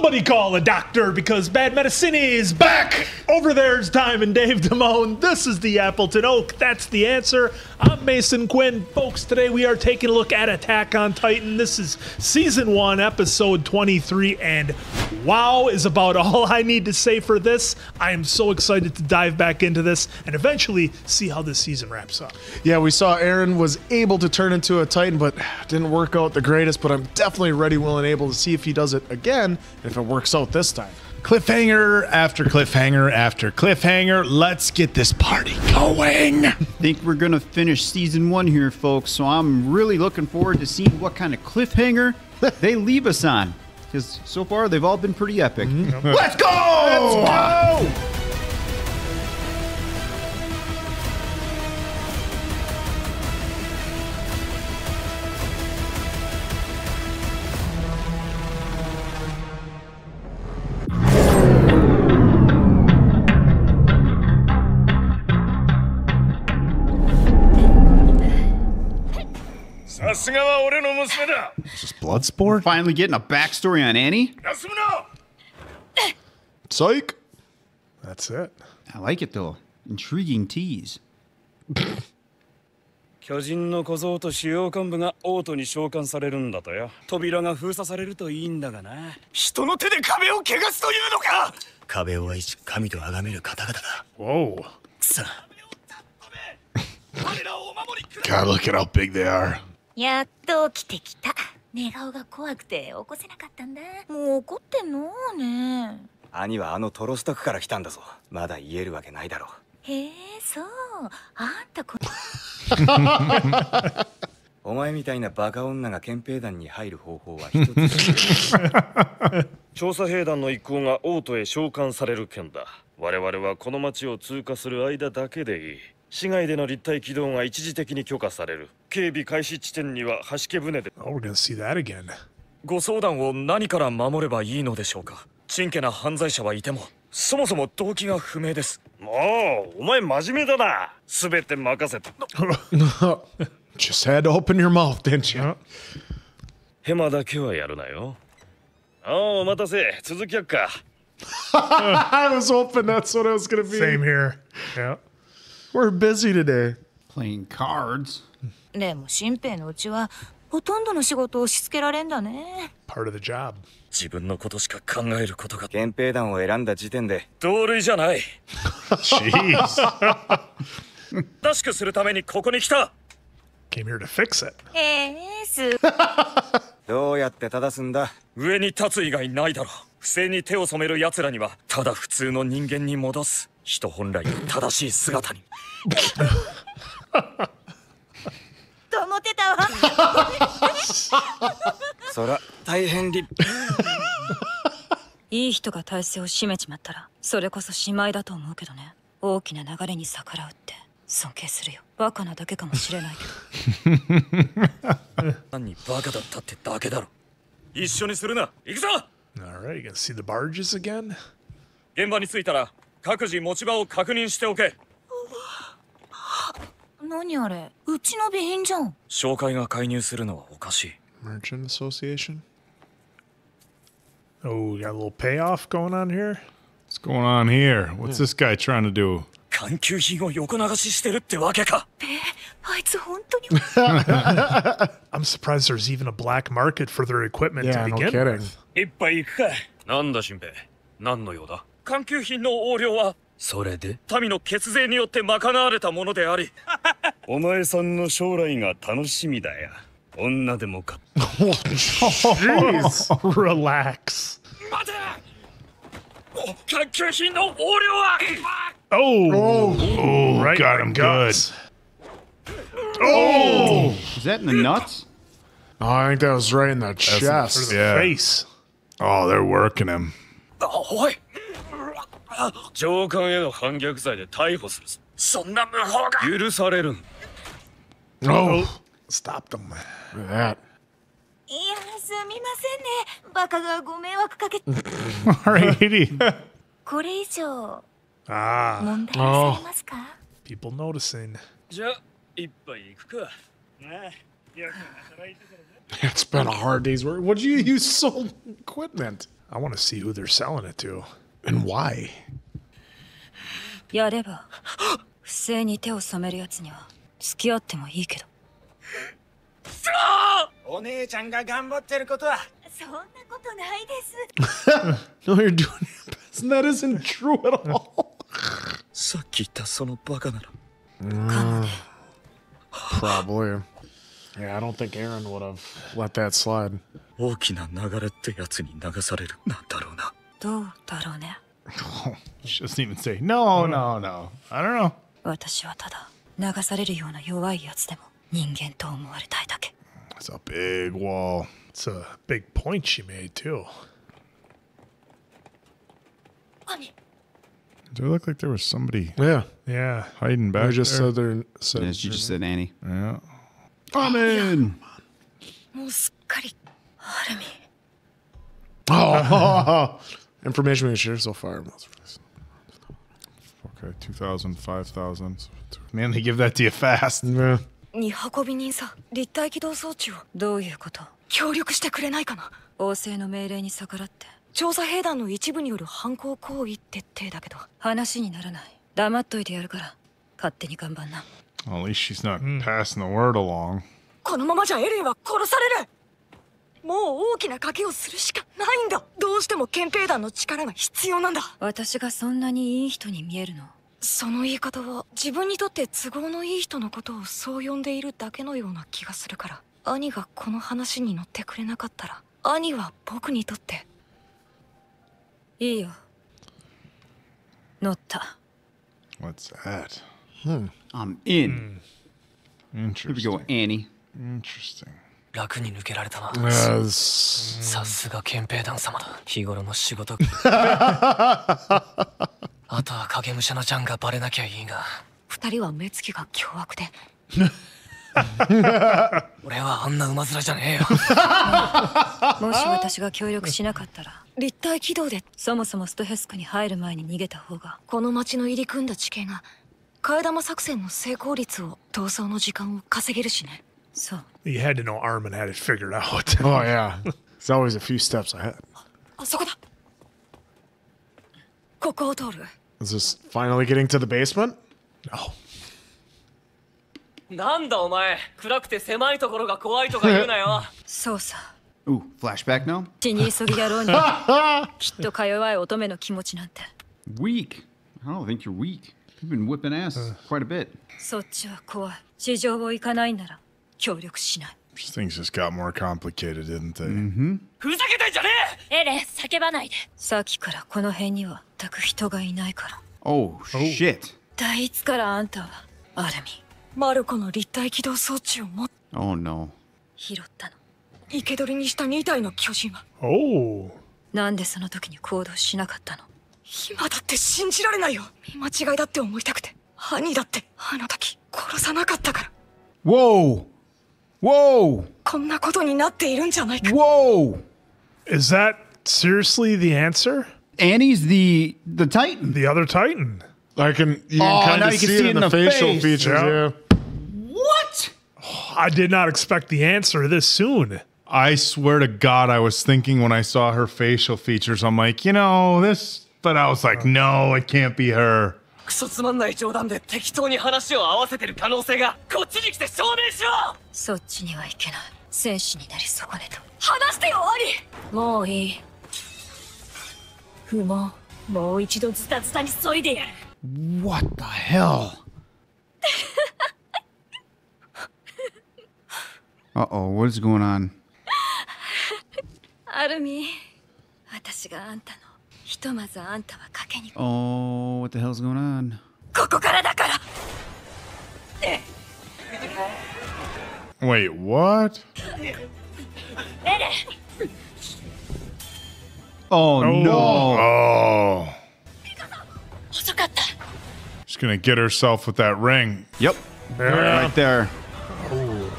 Somebody call a doctor because Bad Medicine is back! Over there's Diamond Dave Damone. This is the Appleton Oak. That's the answer. I'm Mason Quinn. Folks, today we are taking a look at Attack on Titan. This is Season 1, Episode 23, and wow is about all I need to say for this. I am so excited to dive back into this and eventually see how this season wraps up. Yeah, we saw Eren was able to turn into a Titan, but didn't work out the greatest, but I'm definitely ready, willing, able to see if he does it again, if it works out this time. Cliffhanger after cliffhanger after cliffhanger. Let's get this party going. I think we're going to finish season 1 here, folks, so I'm really looking forward to seeing what kind of cliffhanger they leave us on, because so far they've all been pretty epic. Let's go! Let's go! さすがは俺の娘だ。 Just Bloodsport? Finally getting a backstory on Annie. 休むな。 Psych! That's it. I like it, though. Intriguing tease. 巨人の小僧と主要幹部が王都に召喚されるんだとよ。扉が封鎖されるといいんだがな。人の手で壁を汚すというのか。壁を愛し神と崇める方々だ。 Whoa. さあ。彼らをお守りくれ。 God, look at how big they are. やっと起きてきた。寝顔が怖くて起こせなかったんだ。もう怒ってんのね。兄はあのトロストクから来たんだぞ。まだ言えるわけないだろう。へえ、そう。あんたお前みたいなバカ女が憲兵団に入る方法は一つ。調査兵団の一行が王都へ召喚される件だ。我々はこの町を通過する間だけでいい。市街での立体機動が一時的に許可される。警備開始地点には橋船で。 Oh, we're gonna see that again. ご相談を何から守ればいいのでしょうか。ちんけな犯罪者はいても、そもそも動機が不明です。もうお前真面目だな。すべて任せて。 Just had to open your mouth, didn't you? ヘマだけはやるなよ。ああ、お待たせ。続きやっか。I was hoping that's what it was gonna be. Same here. Yeah. We're busy today. Playing cards. でも新兵のうちはほとんどの仕事を押し付けられんだね。 Part of the job. 自分のことしか考えることが。憲兵団を選んだ時点で同類じゃない。 Jeez. らしくするためにここに来た。 Came here to fix it. どうやって正すんだ。上に立つ以外ないだろう。不正に手を染める奴らにはただ普通の人間に戻す。人本来の正しい姿に。と思ってたわ。そら大変立派。いい人が体制を占めちまったらそれこそしまいだと思うけどね。大きな流れに逆らうって尊敬するよ。バカなだけかもしれないけど。何にバカだったってだけだろ。一緒にするな。行くぞ。 All right, you gonna see the barges again? 現場に着いたら各自持ち場を確認しておけ。何あれ、うちの備品じゃん。紹介が介入するのはおかしい。 Merchant Association. Oh, we got a little payoff going on here. What's going on here? What's this guy trying to do? 環球品を横流ししてるってわけか。あいつ本当に。 I'm surprised there's even a black market for their equipment Yeah, to no begin kidding. with. 一杯行くか。なんだ新兵。何の用だ。環球品の横領はそれで民の血税によって賄われたものであり。お前さんの将来が楽しみだよ。女でもか。 Jeez. Relax. 待て。環球品の横領は。 Oh, right, got in him the guts. Oh! Is that in the nuts? Oh, I think that was right in the For chest. the Yeah. face. Oh, they're working him. おい。上官への反逆罪で逮捕するぞ。そんな無法が許される。 Oh, Stopped them. look at that. いや、すみませんね。バカがご迷惑かけ。 Alrighty. これ以上 Ah, 問題にされますか？ people noticing. じゃあ一杯行くか。なあ、よく働いてたらね。It's been a hard day's work. What did you use? Sold equipment. I want to see who they're selling it to. And why? やれば不正に手を染めるやつには付き合ってもいいけど。お姉ちゃんが頑張ってることはそんなことないです。 No, you're doing your best. And that isn't true at all. さっき言ったそのバカなら かもね。 Probably. Yeah, I don't think Aaron would have let that slide. 大きな流れってやつに流されるなんだろうな。どうだろうね。 She doesn't even say, no, no, no. I don't know. 私はただ流されるような弱いやつでも人間と思われたいだけ。 It's a big wall. It's a big point she made, too. 兄。 Does it look like there was somebody Yeah. Yeah. hiding back I just there? said there. Said, Yeah, she just said Annie. Yeah. I'm in. もうすっかりアルミ。 Oh, information we can share so far. Okay, 2,000, 5,000. Man, they give that to you fast. Yeah. に運び人さ、立体起動装置を。どういうこと？協力してくれないかな。王政の命令に逆らって調査兵団の一部による犯行行為って体だけど話にならない。黙っといてやるから勝手に頑張んな。 Well, at least she's not passing the word along. このままじゃエレンは殺される。もう大きな賭けをするしかないんだ。どうしても憲兵団の力が必要なんだ。私がそんなにいい人に見えるの？その言い方は自分にとって都合のいい人のことをそう呼んでいるだけのような気がするから。兄がこの話に乗ってくれなかったら兄は僕にとって。いいよ。乗った。 What's that? I'm in. Here we Interesting. go, Annie. Interesting. 楽に抜けられたな。 Yes. さすが憲兵団様だ。日頃の仕事。あとは影武者のジャンがバレなきゃいいが。二人は目つきが凶悪で。俺はあんな馬面じゃねえよ。もし私が協力しなかったら立体起動でそもそもストヘスクに入る前に逃げた方がこの町の入り組んだ地形が替え玉作戦の成功率を逃走の時間を稼げるしね。そう。 You had to know Armin had it figured out. Oh yeah. It's always a few steps ahead. あそこだ。ここを通る。 Is this finally getting to the basement? No. なんだお前、暗くて狭いところが怖いとか言うなよ。そうさ。 Ooh, flashback now? 死に急ぎ野郎にきっとか弱い乙女の気持ちなんて。 Weak. I don't think you're weak. You've been whipping ass quite a bit. そっちは怖い。地上を行かないなら協力しない。 Things just got more complicated, didn't they? ふざけてんじゃねエレン、叫ばないで。さっきからこの辺には全く人がいないから。 Oh, shit. いつからあんたはアルミマルコの立体起動装置をOh, no. 拾ったの。生け捕りにした2体の巨人は Oh. なんでその時に行動しなかったの？今だって信じられないよ。見間違いだって思いたくて。兄だってあの時殺さなかったから。 Whoa! Whoa! こんなことになっているんじゃないか。 Whoa! Is that seriously the answer? Annie's the Titan. The other Titan? You can Oh, kind now of you can see see it it in in the the facial face. features. Yeah. Yeah. What? I did not expect the answer this soon. I swear to God, I was thinking when I saw her facial features, I'm like, you know, this. But I was like, no, it can't be her. クソつまんない冗談で適当に話を合わせてる可能性がこっちに来て証明しろ。そっちにはいけない。戦士になり損ねた。話してよ兄。もういい。不毛。もう一度ズタズタに削いでやる。 What the hell? Uh-oh, what is going on? アルミ、私があんたの。ひとまずあんたは賭けに。 Oh, what the hell's going on? ここからだから。 Wait, what? Oh, no. Oh. 遅かった。 She's gonna get herself with that ring. Yep. Right there.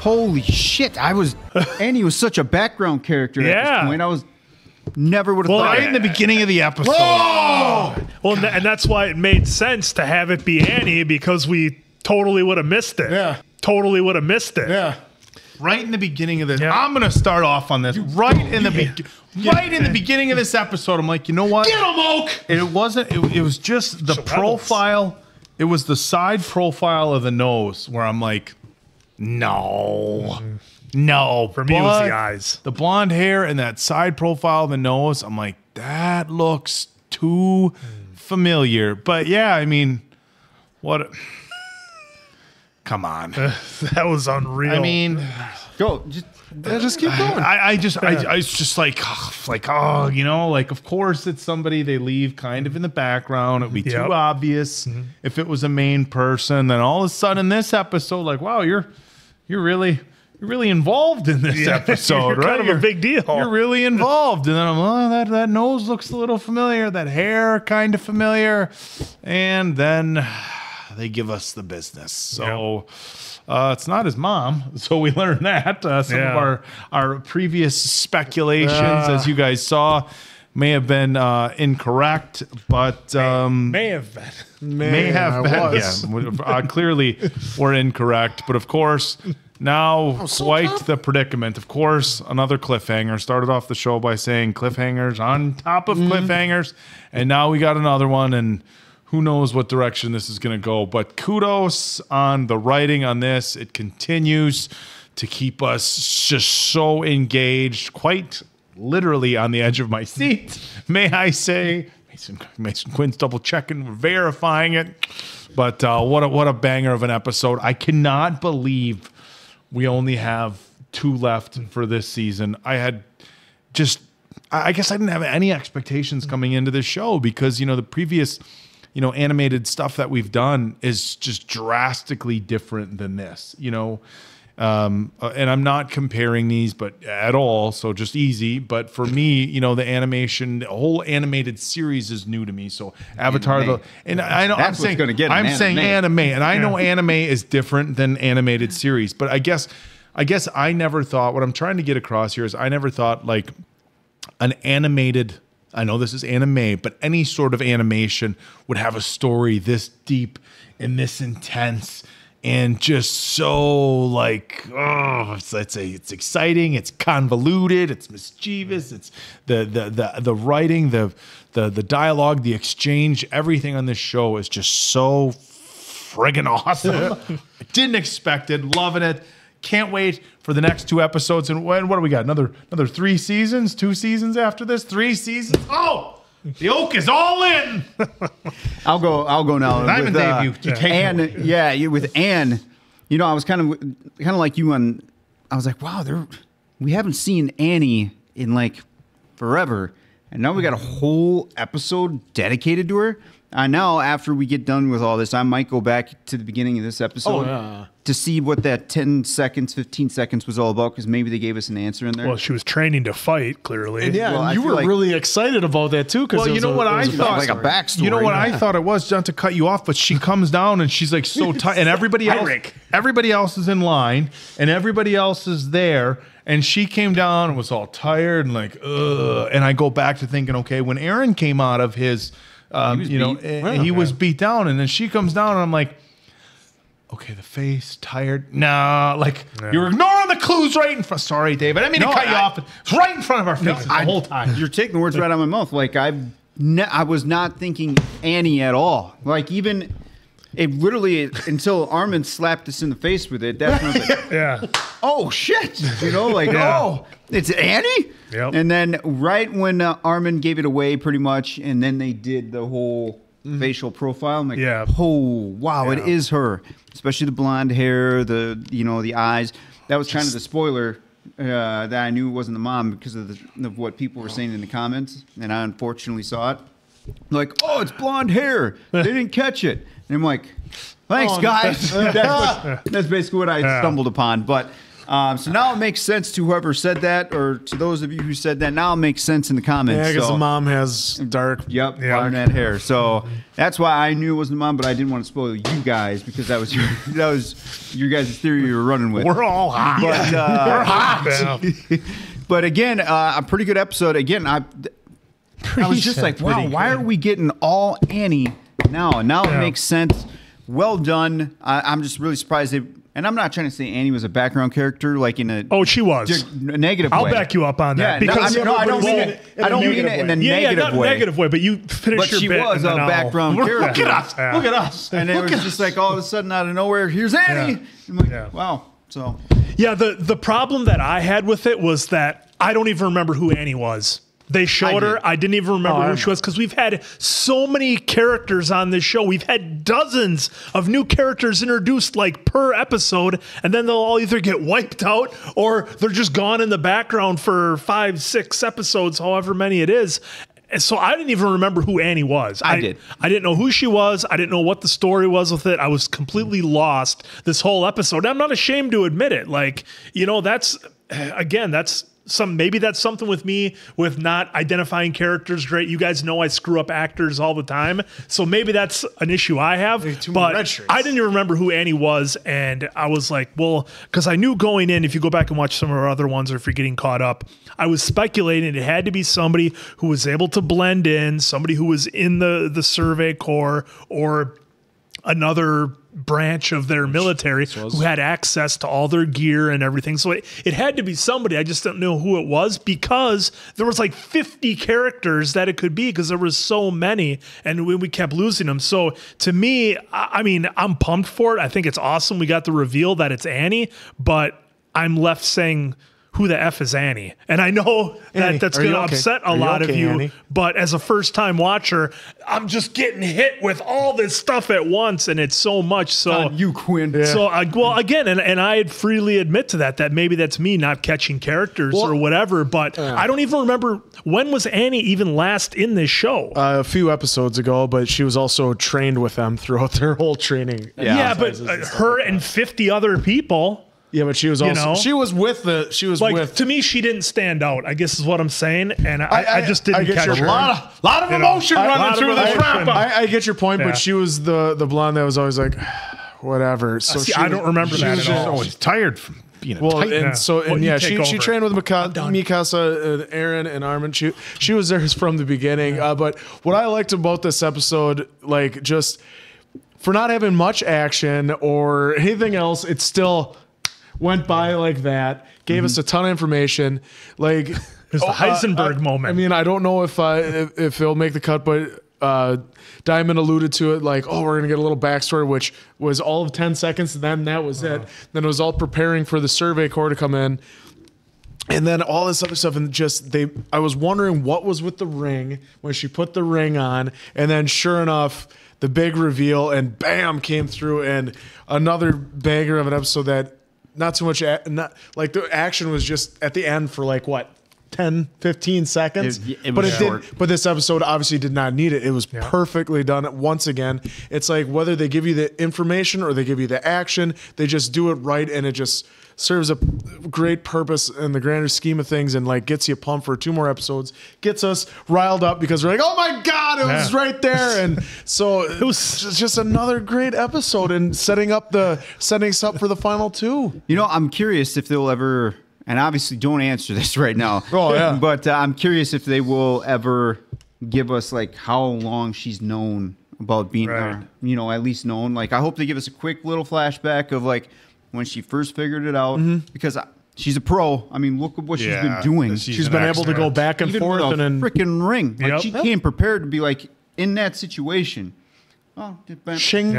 Holy shit. Annie was such a background character at Yeah. this point. I was never would have Well, thought. Right in the beginning of the episode. Well, and that's why it made sense to have it be Annie because we totally would have missed it. Yeah. Totally would have missed it. Yeah. right in the beginning of this. Yeah. I'm gonna start off on this right in the beginning of this episode. I'm like, you know what? Get him, Oak! It wasn't. It was just the profile. It was the side profile of the nose where I'm like, no. For me, it was the eyes. The blonde hair and that side profile of the nose. I'm like, that looks too familiar. But yeah, I mean, what? Come on. That was unreal. I mean, Go. Just keep going. I it's just like, you know, like, of course it's somebody they leave kind of in the background. It would be Yep. too obvious if it was a main person. Then all of a sudden this episode, like, wow, you're really involved in this episode, you're right? kind of a big deal. You're really involved. And then I'm, that nose looks a little familiar. That hair kind of familiar. And then they give us the business. So it's not his mom. So we learned that. Some of our previous speculations, as you guys saw, may have been incorrect, but may have been. may have been. Yeah, clearly we're incorrect. But of course, now quite the predicament. Of course, another cliffhanger. Started off the show by saying cliffhangers on top of cliffhangers, and now we got another one, and who knows what direction this is going to go. But kudos on the writing on this. It continues to keep us just so engaged, quite literally on the edge of my seat, may I say. Mason Quinn's double checking, verifying it. But what a banger of an episode. I cannot believe we only have 2 left for this season. I guess I didn't have any expectations coming into this show because, you know, the previous, you know, animated stuff that we've done is just drastically different than this, you know. And I'm not comparing these, but at all. So just easy. But for me, you know, the animation, the whole animated series is new to me. So Avatar, and I know That's what's gonna get an saying anime. and I know anime is different than animated series. But I guess I never thought, what I'm trying to get across here is I never thought like an animated, I know this is anime, but any sort of animation would have a story this deep and this intense. And just so like, it's exciting, it's convoluted, it's mischievous, it's the writing, the dialogue, the exchange, everything on this show is just so friggin' awesome. I didn't expect it, loving it. Can't wait for the next 2 episodes. And what do we got? Another 3 seasons, 2 seasons after this, 3 seasons. Oh! The Oak is all in. I'll go now. Diamond debut. You take Anne, it with Anne, you know, I was kind of like you on. I was like, wow, we haven't seen Annie in like forever, and now we got a whole episode dedicated to her. Now, after we get done with all this, I might go back to the beginning of this episode to see what that 10 seconds, 15 seconds was all about, because maybe they gave us an answer in there. Well, she was training to fight, clearly. And Well, I you feel were like- really excited about that too. Well, you know what I thought? like a backstory. You know what I thought it was, not to cut you off, but she comes down and she's like so tight, and everybody else is in line, and everybody else is there, and she came down and was all tired and like, ugh. And I go back to thinking, okay, when Aaron came out of his, he was beat down, and then she comes down, and I'm like, okay, the face, tired. Nah, like you're ignoring the clues right in front. Sorry, David. I didn't mean to cut you off. It's right in front of our faces the whole time. You're taking the words right out of my mouth. Like I was not thinking Annie at all. Like even it literally until Armin slapped us in the face with it. That's when I was like, Yeah. oh shit, you know, like oh, it's Annie. Yep. And then right when Armin gave it away, pretty much, and then they did the whole facial profile. I'm like, oh wow, it is her. Especially the blonde hair, the eyes. That was kind of the spoiler that I knew it wasn't the mom because of what people were saying in the comments, and I unfortunately saw it. Like, oh, it's blonde hair. They didn't catch it, and I'm like, thanks, guys. That's basically what I stumbled upon. But so now it makes sense to whoever said that, or to those of you who said that. Now it makes sense in the comments. Yeah, because so. the mom has dark. Brunette hair. So that's why I knew it wasn't the mom, but I didn't want to spoil you guys because that was your guys' theory you were running with. We're all hot. But, we're hot. But again, a pretty good episode. Again, I was just like, wow, why are we getting all Annie now? And now it makes sense. Well done. I'm just really surprised and I'm not trying to say Annie was a background character, like in a she was negative way. I'll back you up on that. Yeah, because I don't mean it. I don't mean it in a negative way. Negative way, but you finished your bit. But she was a background character. Look at us. Yeah. Look at us. And it was just like all of a sudden out of nowhere, here's Annie. I'm like, wow. So yeah, the problem that I had with it was that I don't even remember who Annie was. They showed her. I didn't even remember who she was because we've had so many characters on this show. We've had dozens of new characters introduced like per episode, and then they'll all either get wiped out or they're just gone in the background for 5, 6 episodes, however many it is. And so I didn't even remember who Annie was. I didn't know who she was. I didn't know what the story was with it. I was completely lost this whole episode. And I'm not ashamed to admit it. Like, that's maybe that's something with me with not identifying characters great. You guys know I screw up actors all the time. So maybe that's an issue I have. But I didn't even remember who Annie was. And I was like, well, because I knew going in, if you go back and watch some of our other ones or if you're getting caught up, I was speculating it had to be somebody who was able to blend in, somebody who was in the Survey Corps or another branch of their military who had access to all their gear and everything. So it had to be somebody. I just didn't know who it was because there was like 50 characters that it could be because there was so many and we kept losing them. So to me, I mean, I'm pumped for it. I think it's awesome. We got the reveal that it's Annie, but I'm left saying, who the F is Annie? And I know that that's going to upset a lot of you, Annie? But as a first-time watcher, I'm just getting hit with all this stuff at once, and it's so much. So you, Quinn. Yeah. So, again, and I'd freely admit to that maybe that's me not catching characters or whatever, but I don't even remember, when was Annie even last in this show? A few episodes ago, but she was also trained with them throughout their whole training. Yeah, but her and 50 other people... Yeah, but she was also to me, she didn't stand out, I guess is what I'm saying. And I just didn't catch her. A lot of emotion running through this wrap up. I get your point, but she was the blonde that was always like, whatever. So I don't remember that at all. Always tired from being a titan. She trained with Mikasa and Aaron and Armin. She was there from the beginning. But what I liked about this episode, like just for not having much action or anything else, it's still went by like that, gave us a ton of information. Like it's the Heisenberg moment. I mean, I don't know if it'll make the cut, but Diamond alluded to it, like, we're gonna get a little backstory, which was all of 10 seconds, and then that was it. Then it was all preparing for the Survey Corps to come in, and then all this other stuff, and I was wondering what was with the ring when she put the ring on, and then sure enough, the big reveal, and bam, came through, and another banger of an episode that. Not too much, not like the action was just at the end for like what, 10, 15 seconds. But this episode obviously did not need it. It was perfectly done. Once again, it's like whether they give you the information or they give you the action, they just do it right, and it just serves a great purpose in the grander scheme of things, and like gets you pumped for 2 more episodes, gets us riled up because we're like, oh my God, it was right there. And so it was just another great episode and setting us up for the final 2. I'm curious if they'll ever, and obviously don't answer this right now. But I'm curious if they will ever give us like how long she's known about being, at least known. Like I hope they give us a quick little flashback of like, when she first figured it out, because she's a pro. I mean, look at what she's been doing. She's been able to go back and forth with a freaking ring. Like she came prepared to be like in that situation. Shing.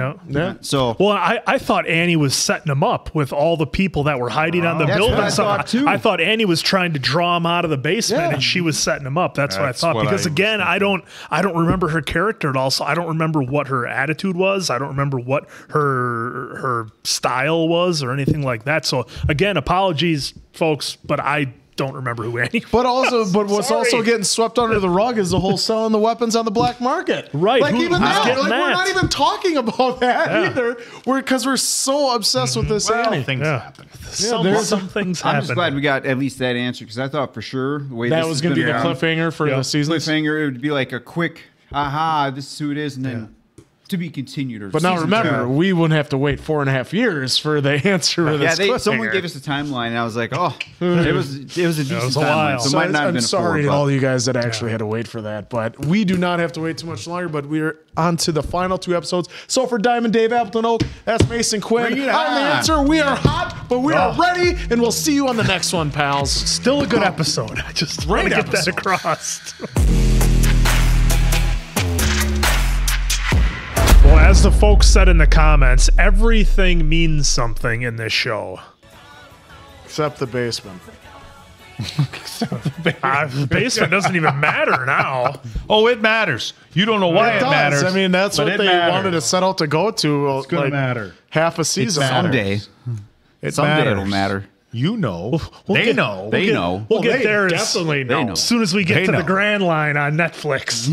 So, I thought Annie was setting them up with all the people that were hiding on the building. I thought Annie was trying to draw them out of the basement, and she was setting them up. That's what I thought. Because again, I don't remember her character at all. So I don't remember what her attitude was. I don't remember what her style was or anything like that. So again, apologies, folks, but I don't remember who Annie was. But what's also getting swept under the rug is the whole selling the weapons on the black market. Right. Like even that, we're not even talking about that either. Because we're so obsessed with this Annie. Things happen. Some things happen. I'm just glad we got at least that answer, because I thought for sure the way that was going to be the cliffhanger for the season. Cliffhanger, it would be like a quick, aha, this is who it is, and then to be continued. Or But now season remember, 2. we wouldn't have to wait 4.5 years for the answer to this someone cliffhanger. gave us a timeline, and I was like, oh, it was a decent was a timeline. while. So it might not have I'm been sorry a to 4, all you guys that actually had to wait for that, but we do not have to wait too much longer. But we're on to the final 2 episodes. So for Diamond Dave Appleton Oak, that's Mason Quinn. Bring it I'm the on. answer. We are hot, but we are ready, and we'll see you on the next one, pals. Still a good episode. I just want to Great get that episode. across. Well, as the folks said in the comments, everything means something in this show. Except the basement. The basement doesn't even matter now. Oh, it matters. You don't know why it, does. matters. I mean, that's but what it they matters. wanted to set out to go to. It's gonna matter. Half a season. Someday. It Someday matters. it'll matter. You know. We'll they get- know. They know. We'll get they there definitely know. as soon as we get They to the know. Grand Line on Netflix.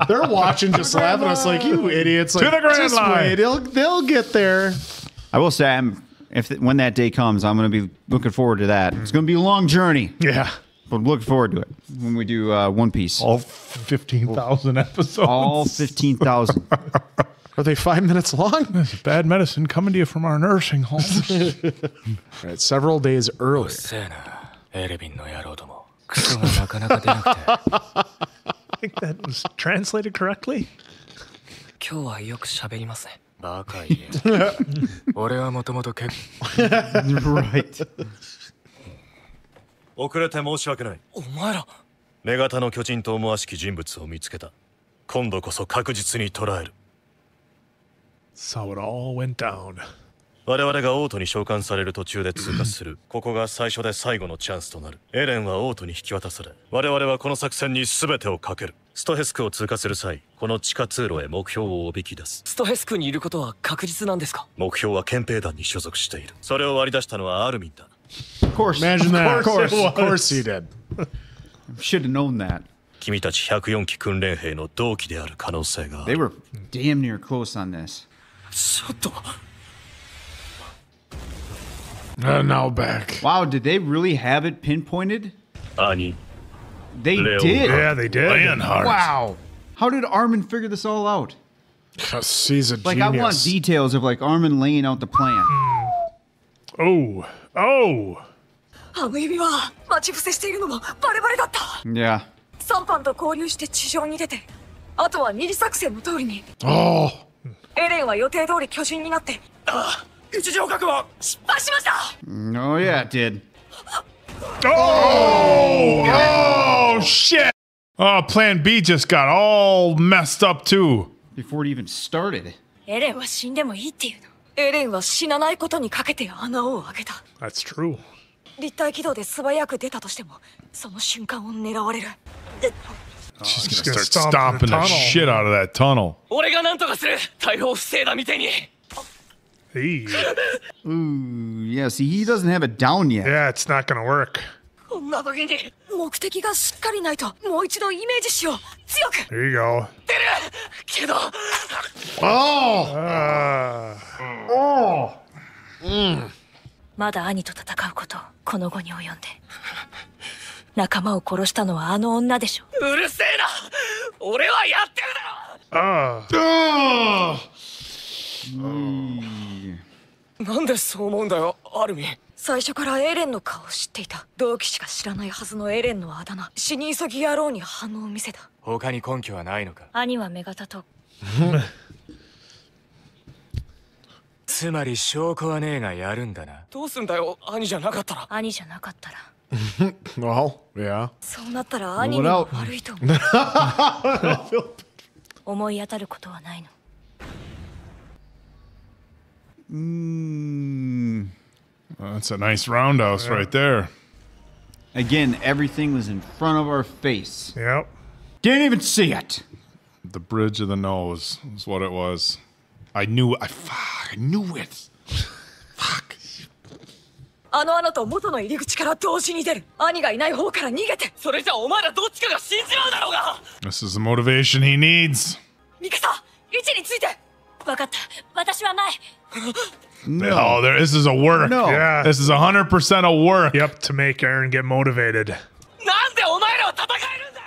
They're watching, just laughing at us like, you idiots. Like, the Grand just Line. wait, they'll get there. I will say, when that day comes, I'm going to be looking forward to that. It's going to be a long journey, Yeah. but I'm looking forward to it when we do One Piece. All 15,000 episodes. All 15,000. Are they 5 minutes long? Bad medicine coming to you from our nursing homes. Right, several days earlier. せえなエレビンの野郎どもクソがなかなか出なくて I think that was translated correctly. 今日はよく喋りますねバカ言え俺はもともと結 Right. 遅れて申し訳ないお前ら女型の巨人と思わしき人物を見つけた今度こそ確実に捕らえる So it all went down. 我々がオートに召喚される途中で通過するここが最初で最後のチャンスとなるエレンはオートに引き渡され我々はこの作戦に全てをかけるストヘスクを通過する際この地下通路へ目標をおびき出すストヘスクにいることは確実なんですか目標は憲兵団に所属しているそれを割り出したのはアルミンだ Of course. Imagine that. Of course it was. Of course he did. Should have known that. 君たち104期訓練兵の同期である可能性があ They る were damn near close on this. ちょっと Now back. Wow, did they really have it pinpointed? 兄 They Leo. did. Yeah, they did. Leonhardt. Wow. How did Armin figure this all out? He's a Like, I want genius. details of, like, Armin laying out the plan. Oh. Oh. あの指輪待ち伏せしているのもバレバレだった Yeah. サンパンと交流して地上に出てあとは二次作戦の通りに Oh. エレンは予定通り巨人になって位置上確保失敗しました Oh, yeah, it did. Oh, shit. Oh, Plan B just got all messed up, too. Before it even started. エレンは死んでもいいっていうのエレンは死なないことにかけて穴を開けた That's true. 立体軌道で素早く出たとしてもその瞬間を狙われる She's Just gonna gonna start stomp in stomping the the tunnel. shit out of that tunnel. 俺が何とかする逮捕を防いだみてえに Hey. Ooh, yeah, see, he doesn't have it down yet. Yeah, it's not gonna work. こんな時に目的がしっかりないともう一度イメージしよう強く There you go. 出るけど まだ兄と戦うことこの後に及んで仲間を殺したのはあの女でしょうるせえな俺はやってるだろ Oh. なんでそう思うんだよアルミン最初からエレンの顔を知っていた同期しか知らないはずのエレンのあだ名死に急ぎ野郎に反応を見せた他に根拠はないのか兄は女型とつまり証拠はねえがやるんだなどうすんだよ兄じゃなかったら兄じゃなかったら Well, yeah. そうなったら兄にも悪いと思う思い当たることはないの That's a nice roundhouse right there. Again, everything was in front of our face. Yep. Didn't even see it. The bridge of the nose is what it was. I knew it. I knew it. Fuck. あの穴と元の入り口から同時に出る兄がいない方から逃げてそれじゃお前らどっちかが死んじまうだろうが This is the motivation he needs. ミカサ位置について分かった私はない Oh, this is a work. No. Yeah. This is 100% a work. Yep, to make Aaron get motivated. なんでお前らは戦えるんだよ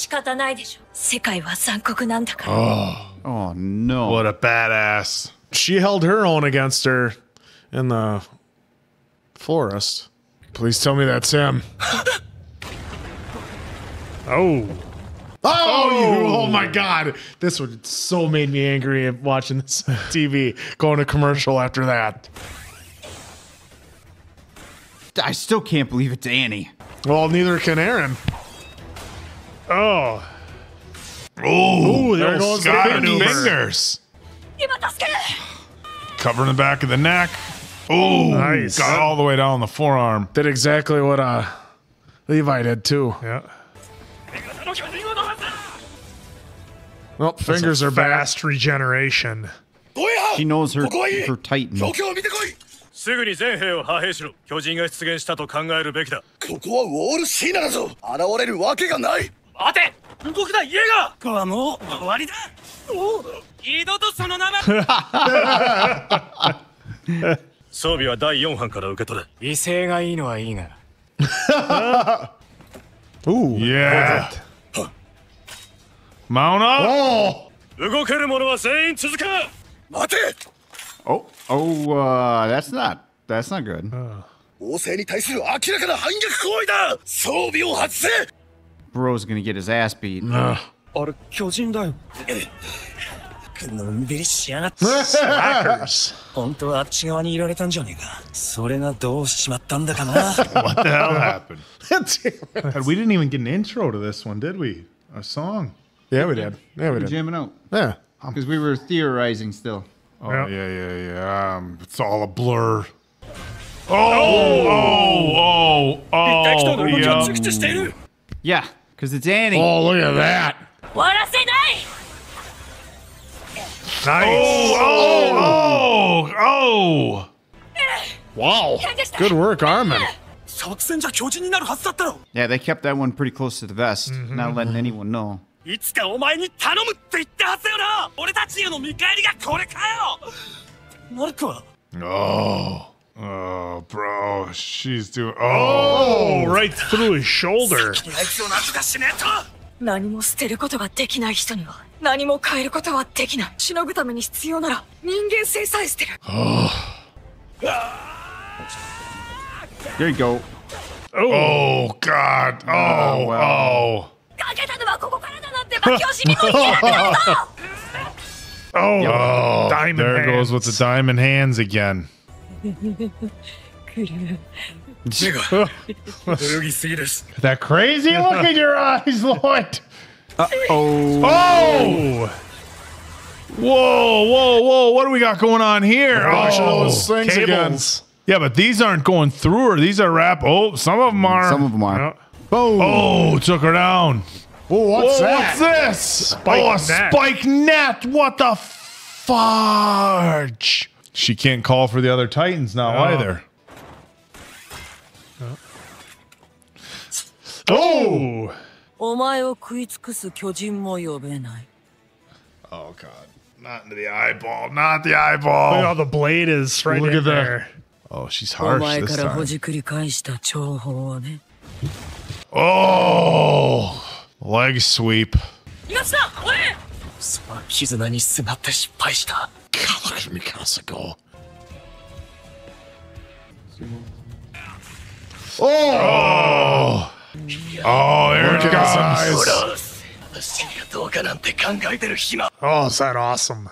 仕方ないでしょ。世界は残酷なんだから。Oh no. What a badass. She held her own against her in the forest. Please tell me that's him. Oh. Oh my God. This would so made me angry at watching this TV, going to commercial after that. I still can't believe it's Annie. Well, neither can Aaron. Oh. Oh, there goes the fingers. Covering the back of the neck. Oh, Nice. got all the way down the forearm. Did exactly what Levi did too. Yeah. Well, fingers are back. Fast regeneration. She knows her Titan. すぐに全兵を派兵しろ。巨人が出現したと考えるべきだ。ここはウォールシーナだぞ。現れるわけがない。待て、動くな、イエガー。ここはもう終わりだ。二度とその名前。装備は第4班から受け取れ。威勢がいいのはいいが。Ooh. Yeah. Mount up. Oh. 動ける者は全員続け。待て。That's not good. 王政に対する明らかな反逆行為だ。装備を外せ。Bro's gonna get his ass beat. あれ巨人だよ。のんびりしやがって。本当はあっち側にいられたんじゃねえか。それがどうしちまったんだかな。What the hell happened? God, we didn't even get an intro to this one, did we? A song. Yeah, we did. Yeah, we did. Jamming out. Yeah. Because we were theorizing still. Oh, yeah. It's all a blur. Oh, Yeah, because it's Annie. Oh, look at that. 終わらせない。 Nice. Oh. Wow. Good work, Armin. 作戦じゃ巨人になるはずだったろ。 Yeah, they kept that one pretty close to the vest, not letting anyone know. いつかお前に頼むって言ったはずよな。俺たちへの見返りがこれかよ。マルコは。Oh, bro, she's doing. Oh, right through his shoulder. あいつをなんとかしねえと。何も捨てることができない人には何も変えることはできない。しのぐために必要なら人間性さえ捨てる。There you go. Oh, God. Oh. かけたのはここからだなんて馬鏡市民も言えなくなるぞ。Oh, diamond There hands. goes with the diamond hands again. 泳ぎすぎです。 That crazy look in your eyes, Lloyd. Oh. Whoa. What do we got going on here? Those things cables. Yeah, but these aren't going through her. These are wrapped. Oh, some of them are. Some of them are. Boom. Oh, took her down. Oh, what's that? What's this? Spike net. Spike net. What the fudge? She can't call for the other Titans now either. Oh. お前を食い尽くす巨人も呼べない。 Oh, God. Not into the eyeball. Not the Look eyeball. how the blade is right Look in at that. there. Oh, she's お harsh 前 this からほ time. じくり返した情報をね。 Oh, leg sweep. 東だ、おい。その絆にすがって失敗した。 God, look at me, Kasuko. Oh, there it goes. 私がどうかなんて考えてる暇。 Oh, is that awesome?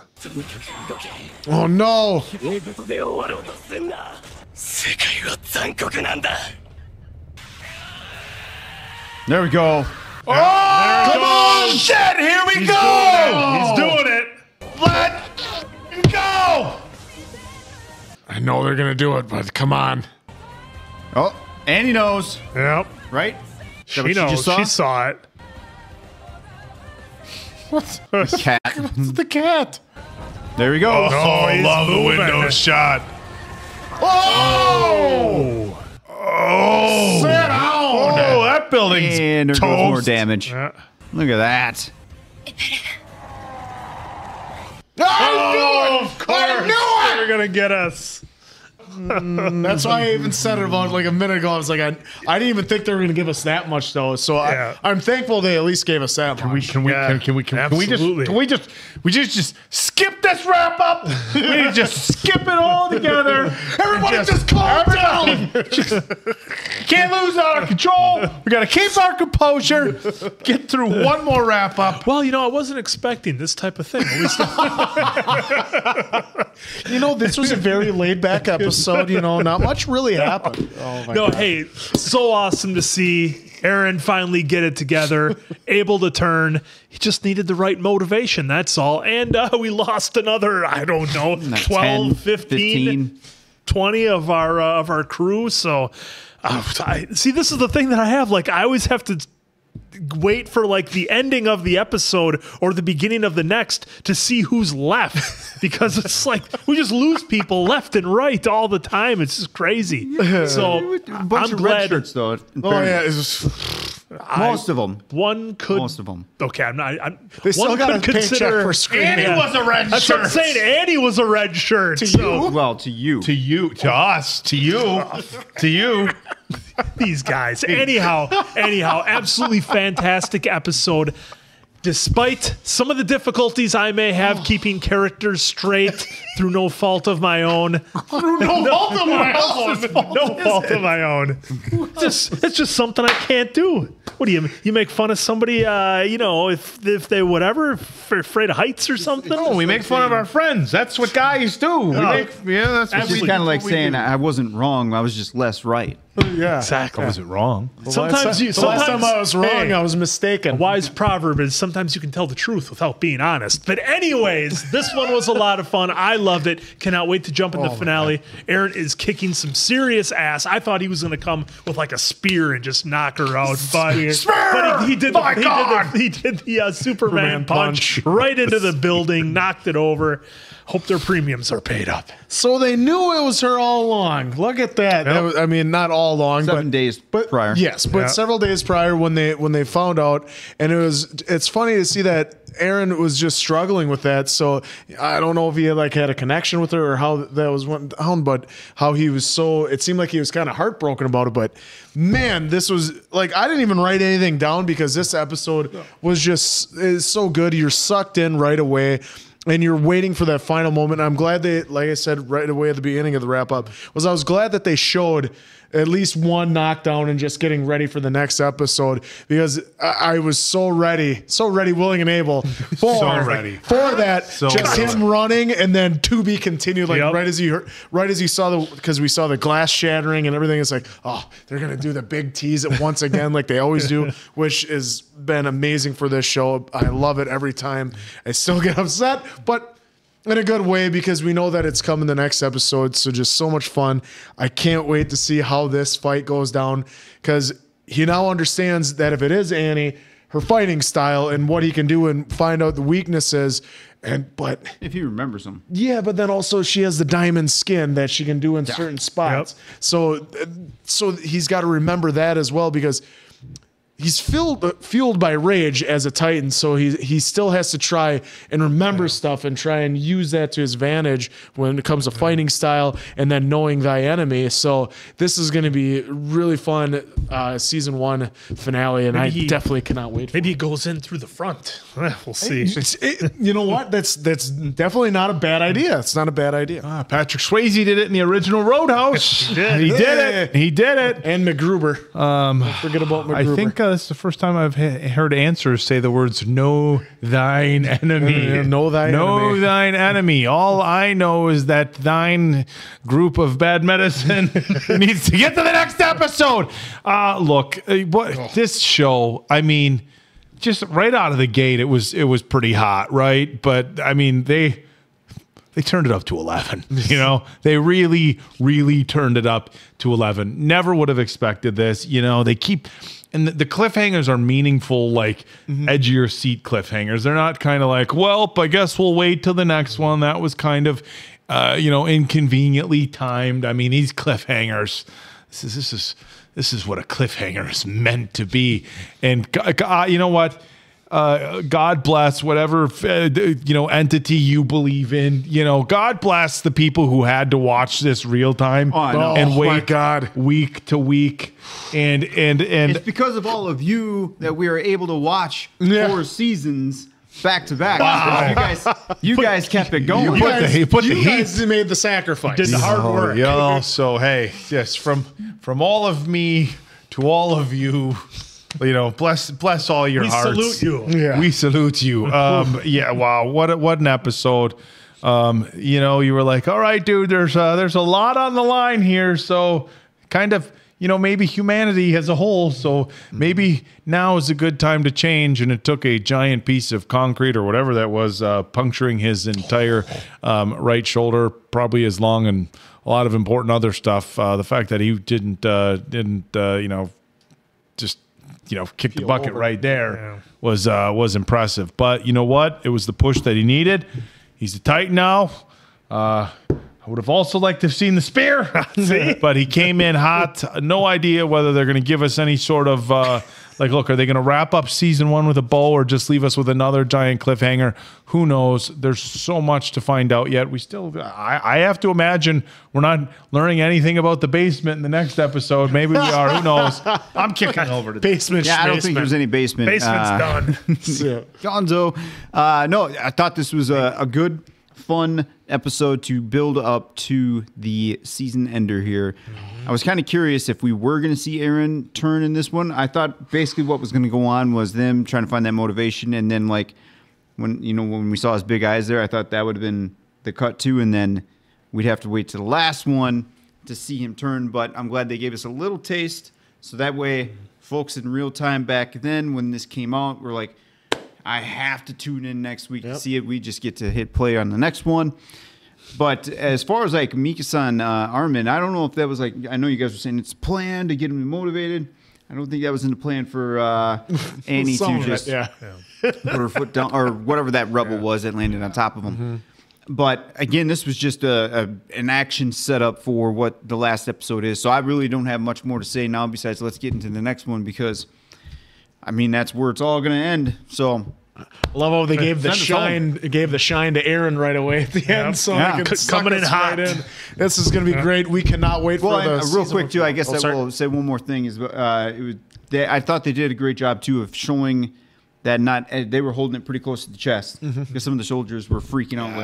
Oh, no. 英語で終わろうとすんな。世界は残酷なんだ。 There we go. Oh, come on, shit, here we go. He's doing it. Let go. I know they're going to do it, but come on. Oh, Annie knows, Yep. right? She what she knows. just saw? She saw it. Cat. The cat. There we go. Oh, he's love the moving. window shot. Oh. Oh, Sit down. Oh, that building's And there goes more toast. damage. Yeah. Look at that. I knew it. Of course. I knew it. They're going to get us. That's why I even said it about like a minute ago. I was like, I didn't even think they were going to give us that much though. So I'm thankful they at least gave us that much. Can we just skip this wrap up? We just skip it all together. Everybody just calm down. Can't lose our control. We got to keep our composure. Get through one more wrap up. Well, I wasn't expecting this type of thing. At least this was a very laid back episode. Not much really happened. Oh my God. Hey, so awesome to see Aaron finally get it together, able to turn. He just needed the right motivation, that's all. And we lost another, 12, 10, 15, 20 of our crew. So, see, this is the thing that I have. Like, I always have to wait for like the ending of the episode or the beginning of the next to see who's left, because it's like we just lose people left and right all the time. It's just crazy. So a bunch I'm of glad. red shirts though. Most of them. One could. Most of them. Okay, They still got a paycheck for screaming. Annie was a red That's shirt. what I'm saying. Annie was a red shirt. To so you? Well, to you. To you, to us, to you, to you. these guys. Anyhow, absolutely fantastic episode. Despite some of the difficulties I may have keeping characters straight through no fault of my own. No fault of my own. No fault of my own. It's just something I can't do. What do you make fun of somebody? If they whatever, afraid of heights or something? No, we make fun of our friends. That's what guys do. That's Absolutely. kind of like saying I wasn't wrong. I was just less right. Yeah, exactly. Was it wrong? Sometimes last time I was wrong, I was mistaken. A wise proverb is sometimes you can tell the truth without being honest. But anyways, this one was a lot of fun. I loved it. Cannot wait to jump in the finale. Aaron is kicking some serious ass. I thought he was going to come with like a spear and just knock her out, but he did the Superman punch right into the building, knocked it over. Hope their premiums are paid up. So they knew it was her all along. Look at that. Yep. That was, not all along, 7 days prior. Yes, but several days prior when they found out, and it's funny to see that Aaron was just struggling with that. So I don't know if he had a connection with her or how that was went down, but how he was it seemed like he was kind of heartbroken about it. But man, this was like, I didn't even write anything down because this episode is so good. You're sucked in right away. And you're waiting for that final moment. And I'm glad they, like I said right away at the beginning of the wrap up, I was glad that they showed at least one knockdown and just getting ready for the next episode, because I was so ready, willing and able for that. Just him running and then to be continued. Like right as he saw because we saw the glass shattering and everything. It's like, oh, they're gonna do the big tease once again, like they always do, which has been amazing for this show. I love it every time. I still get upset, but in a good way, because we know that it's coming the next episode. So just so much fun. I can't wait to see how this fight goes down, because he now understands that if it is Annie, her fighting style and what he can do, and find out the weaknesses. But if he remembers them. Yeah, but then also she has the diamond skin that she can do in certain spots. Yep. So he's got to remember that as well, because he's fueled by rage as a Titan, so he still has to try and remember stuff and try and use that to his advantage when it comes to fighting style and then knowing thy enemy. So this is going to be really fun season 1 finale, and I definitely cannot wait. Maybe he goes in through the front. We'll see. You know what? That's definitely not a bad idea. It's not a bad idea. Patrick Swayze did it in the original Roadhouse. He did it. And MacGruber. Don't forget about MacGruber. I think this is the first time I've heard answers say the words "know thine enemy." Know thine enemy. All I know is that thine group of bad medicine needs to get to the next episode. This show, I mean, just right out of the gate, it was pretty hot, right? But I mean, they turned it up to 11. They really, really turned it up to 11. Never would have expected this. They keep. And the cliffhangers are meaningful, like edge of your seat cliffhangers. They're not kind of like, well, I guess we'll wait till the next one. That was kind of, inconveniently timed. I mean, these cliffhangers, this is what a cliffhanger is meant to be. And you know what? God bless whatever entity you believe in. God bless the people who had to watch this real time and wait week to week. And it's because of all of you that we are able to watch 4 seasons back to back. Wow. You guys kept it going. You guys made the sacrifice. Did the hard work. So hey, yes, from all of me to all of you. Bless all your hearts. We salute you. Yeah. We salute you. Wow. What an episode. You were like, all right, dude, there's a lot on the line here. So kind of, maybe humanity as a whole. So maybe now is a good time to change. And it took a giant piece of concrete or whatever that was, puncturing his entire right shoulder, probably as long, and a lot of important other stuff. The fact that he didn't just kick the bucket right there was impressive. But you know what? It was the push that he needed. He's a Titan now. I would have also liked to have seen the spear, but he came in hot. No idea whether they're going to give us any sort of look, are they going to wrap up season 1 with a bow or just leave us with another giant cliffhanger? Who knows? There's so much to find out yet. I have to imagine we're not learning anything about the basement in the next episode. Maybe we are. Who knows? I'm kicking over to basement. Yeah, I don't think there's any basement. Basement's done. Gonzo. No, I thought this was a good, fun episode to build up to the season ender here. I was kind of curious if we were going to see Eren turn in this one. I thought basically what was going to go on was them trying to find that motivation, and then when we saw his big eyes there, I thought that would have been the cut too, and then we'd have to wait to the last one to see him turn. But I'm glad they gave us a little taste, so that way folks in real time back then when this came out were like, I have to tune in next week to see it. We just get to hit play on the next one. But as far as Mika-san, Armin, I don't know if that was I know you guys were saying it's a plan to get him motivated. I don't think that was in the plan for Annie to just put her foot down or whatever that rubble was that landed on top of him. Mm-hmm. But again, this was just an action setup for what the last episode is. So I really don't have much more to say now besides let's get into the next one because, that's where it's all going to end. So I love how they gave the shine to Eren right away at the end. So coming in hot. Right in. This is going to be great. We cannot wait for this. Real quick, too, I guess I will say one more thing. I thought they did a great job, too, of showing that they were holding it pretty close to the chest because some of the soldiers were freaking out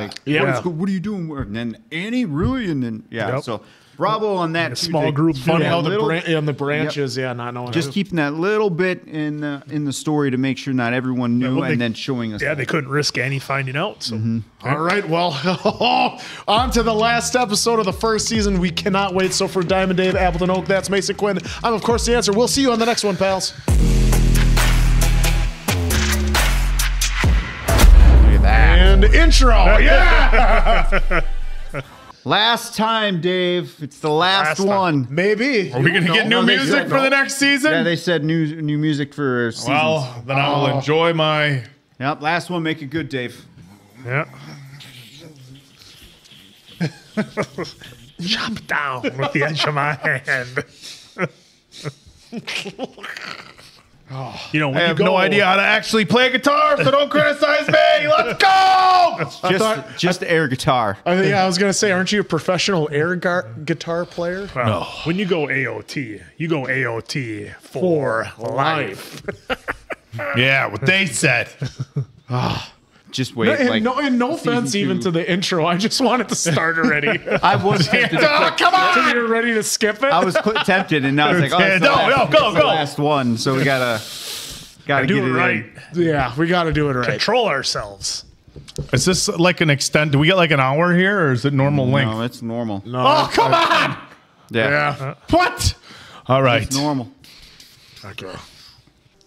what are you doing? And then Annie, really? And then, so bravo on that. Small group. Funny how the branches, not knowing. Just keeping that little bit in the story to make sure not everyone knew, and then showing us. Yeah, they couldn't risk Annie finding out. So, all right, well, on to the last episode of the first season. We cannot wait. So for Diamond Dave, Appleton Oak, that's Mason Quinn. I'm of course the answer. We'll see you on the next one, pals. Look at that. And intro. Yeah. Last time, Dave. It's the last one. Maybe. Are we going to get new music for the next season? Yeah, they said new music for seasons. Well, then I will enjoy my... Yep, last one. Make it good, Dave. Yeah. Chop down with the edge of my hand. I have no idea how to actually play a guitar, so don't criticize me. Let's go! Just air guitar. I was going to say, aren't you a professional air guitar player? No. When you go AOT, you go AOT for life. Yeah, what they said. Just wait. No offense even to the intro. I just wanted to start already. I was tempted to come on! So you're ready to skip it? I was tempted, and now I was like, go. The last one, so we gotta get it right. Yeah, we gotta do it right. Control ourselves. Is this like an extent? Do we get like an hour here, or is it normal length? No, it's normal. No, come on! Yeah. What? All right. It's normal. Okay.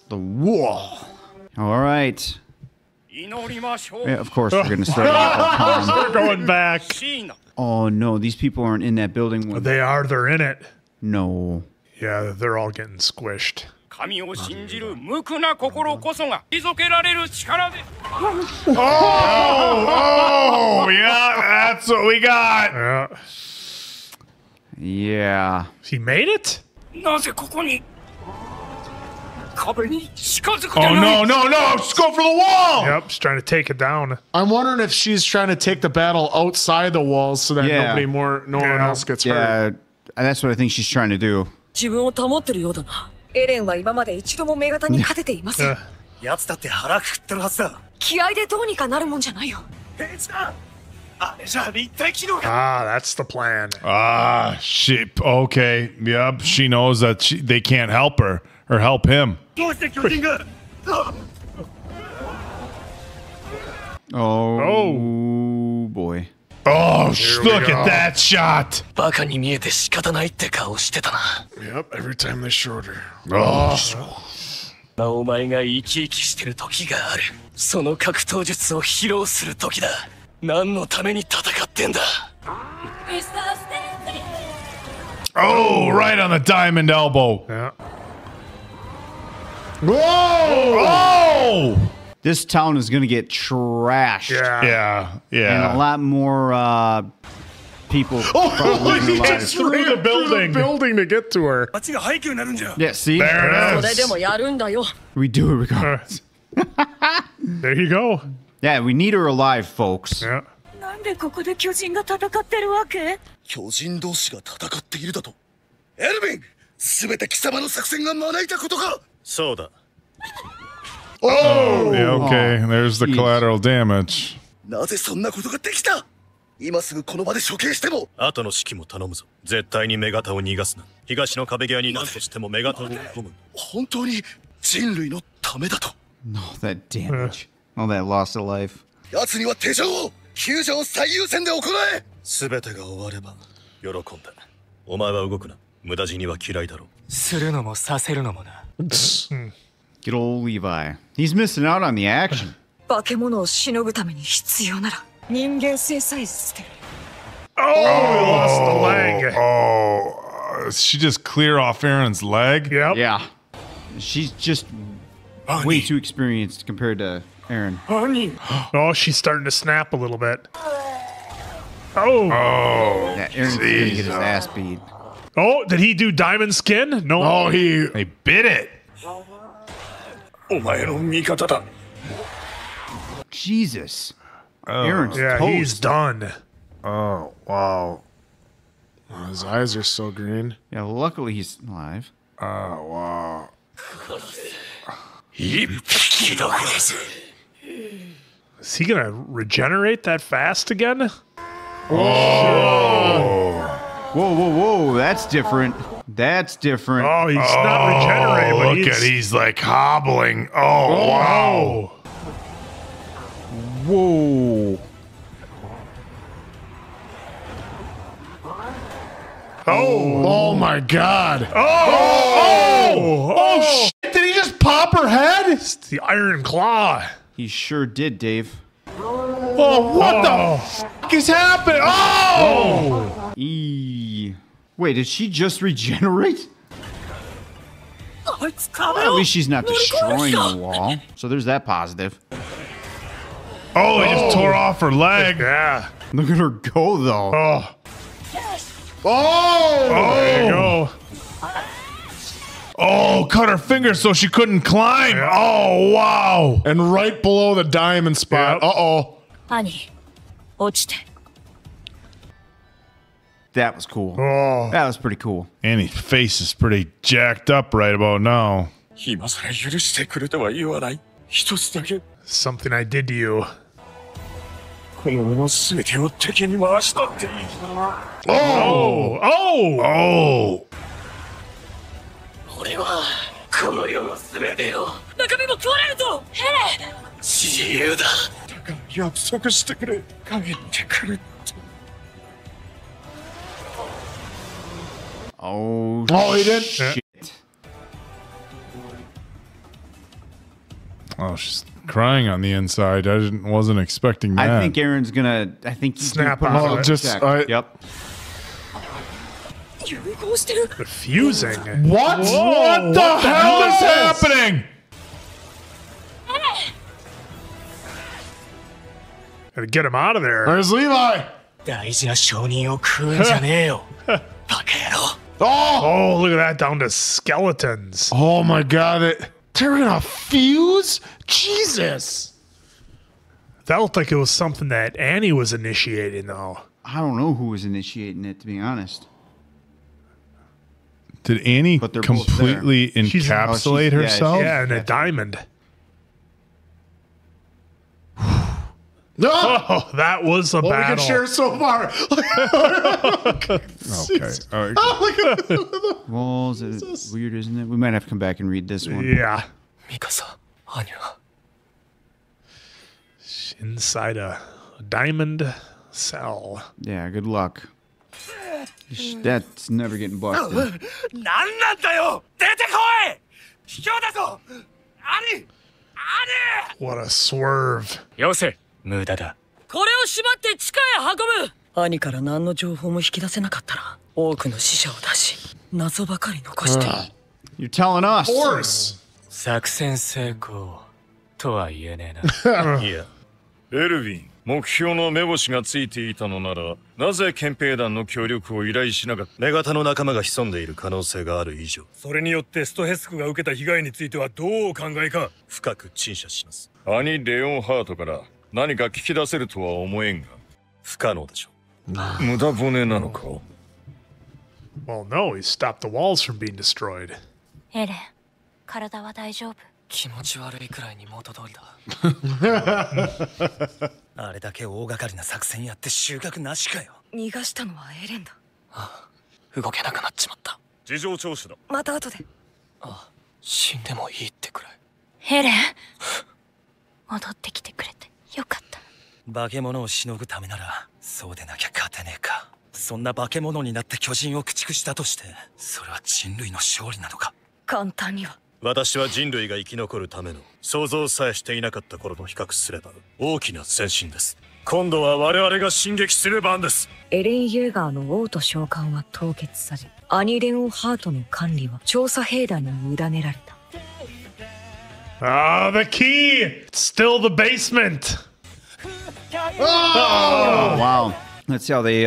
The wall. All right. Yeah, of course, we're going to start. We're going back. Oh, no. These people aren't in that building. They are. They're in it. No. Yeah, they're all getting squished. Yeah, that's what we got. Yeah. He made it? Oh no, no, no! Just go for the wall! Yep, she's trying to take it down. I'm wondering if she's trying to take the battle outside the walls so that Yeah. no one else gets hurt. Yeah, and that's what I think she's trying to do. 自分を保ってるようだな。エレンは今まで一度も女型に勝てていません。奴だって腹くくってるはずだ。気合でどうにかなるもんじゃないよ。平地だ。あれじゃ立体機能が。 Ah, that's the plan. Ah, shit. Okay. Yep. She knows that they can't help her or help him. どうして巨人が。Oh boy. Oh, look at that shot. バカに見えて仕方ないって顔してたな。 Yep, every time they short her. Oh. お前が生き生きしてる時がある。その格闘術を披露する時だ。何のために戦ってんだ。 Oh, right on the diamond elbow. Yeah. Whoa! Oh! This town is gonna get trashed. Yeah. Yeah. And a lot more people. probably losing their lives. Through the building. Building to get to her. 街が廃墟になるんじゃ。 Yeah, see? There そ it れで is. もやるんだよ。 We do it regardless. There you go. Yeah, we need her alive, folks. Yeah. なんでここで巨人が戦ってるわけ？巨人同士が戦っているだと。エルヴィン、すべて貴様の作戦が招いたことか。そうだ。 Oh, yeah, okay. There's the jeez. collateral damage. なぜそんなことができた。今すぐこの場で処刑しても。後の指揮も頼むぞ。絶対に女型を逃がすな。東の壁際に何としても女型を込む。本当に人類のためだと。 No, that damage. All that loss of life. 奴には手錠を救助を最優先で行え。すべてが終われば喜んだ。お前は動くな。無駄死には嫌いだろう。するのもさせるのもな。 Good old Levi. He's missing out on the action. 化け物をしのぐために必要なら人間性さえ捨てる。 Oh, we lost the leg. Oh, she just clear off Aaron's leg? Yep. Yeah. She's just way too experienced compared to Aaron. Oh, she's starting to snap a little bit. Oh. Yeah, Aaron's gonna get his ass beat. Oh, did he do diamond skin? No. Oh, they bit it. お前の味方だ。 Jesus. Aaron's Yeah, toast. he's done. Oh, wow. Oh, his eyes are so green. Yeah, luckily he's alive. Oh, wow. 一匹残らず。 Is he gonna regenerate that fast again? Whoa, whoa, whoa. That's different. That's different. Oh, he's not regenerating, but Look at he's like hobbling. Oh, wow. Whoa. Oh my God. Oh, Shit, did he just pop her head? it's the Iron Claw. He sure did, Dave. Oh, what the fuck is happening? Oh! Wait, did she just regenerate? あいつ壁 At を least she's not destroying the wall. So there's that positive. Oh, he just tore off her leg. Yeah. Look at her go, though. Oh, Oh! there you go. Oh, cut her finger so she couldn't climb. Oh, wow. And right below the diamond spot. Yep. Uh-oh. 兄落ちて That was cool. Oh, That was pretty cool. And his face is pretty jacked up right about now. 今さら許してくれとは言わない。一つだけ something I did to you. この世の全てを敵に回したっていい。 Oh, oh. Oh. 俺はこの世の全てを中身も食われるぞヘレン自由だ。だから約束してくれ。帰ってくるって。 Oh, Oh, he didn't. shit. Oh, she's crying on the inside. I wasn't expecting that. I think Aaron's gonna. I think he's Snap gonna out of pop it. Just, check. I- Yep. 融合してる Fusing. What? Whoa, what the what the hell hell is is this? happening? Gotta get him out of there. There's Levi. 大事な証人を食うんじゃねえよ。バカ野郎。 Oh! Oh, look at that, down to skeletons. Oh my God. They're gonna fuse? Jesus. That looked like it was something that Annie was initiating, though. I don't know who was initiating it, to be honest. Did Annie But they're both there. completely encapsulate yeah, herself? Yeah, and a diamond. No! Oh, that was a Well, we battle. can share so far. Okay. All right. Walls, it's weird, isn't it? We might have to come back and read this one. Yeah. ミカサ、アニャ。 Inside a diamond cell. Yeah, good luck. That's never getting busted. なんなんだよ出てこい卑怯だぞ兄 What a swerve. よせ無駄だこれを縛って地下へ運ぶ兄から何の情報も引き出せなかったら多くの死者を出し謎ばかり残して You're telling us. Horse. 作戦成功とは言えねえないやエルヴィン目標の目星がついていたのならなぜ憲兵団の協力を依頼しなかった女型の仲間が潜んでいる可能性がある以上それによってストヘスクが受けた被害についてはどうお考えか深く陳謝します兄レオンハートから何か聞き出せるとは思えんが不可能でしょ無駄骨なのか Well, no, he stopped the walls from being destroyed. エレン、体は大丈夫？気持ち悪いくらいに元通りだあれだけ大掛かりな作戦やって収穫なしかよ逃がしたのはエレンだ。動けなくなっちまった事情聴取だまた後で。死んでもいいってくらいエレン戻ってきてくれてよかった。化け物をしのぐためならそうでなきゃ勝てねえかそんな化け物になって巨人を駆逐したとしてそれは人類の勝利なのか簡単には。私は人類が生き残るための想像さえしていなかった頃と比較すれば大きな前進です今度は我々が進撃する番ですエレン・イェーガーの王と召喚は凍結され、兄レオンハートの管理は調査兵団に委ねられた。Ah, the key! It's still the basement. Oh, wow. Let's see how they,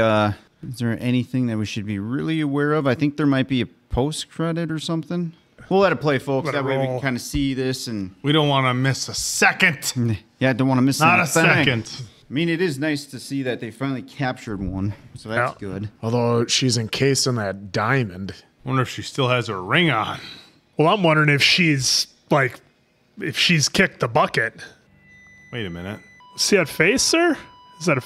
is there anything that we should be really aware of? I think there might be a post-credit or something. We'll let it play, folks. Let it That way we roll. can kind of see this and... We don't want to miss a second. Yeah, don't want to miss Not a thing. second. I mean, it is nice to see that they finally captured one, so that's good. Although she's encased in that diamond. Wonder if she still has her ring on. Well, I'm wondering if she's, like, if she's kicked the bucket. Wait a minute. See that face, sir? Is that a...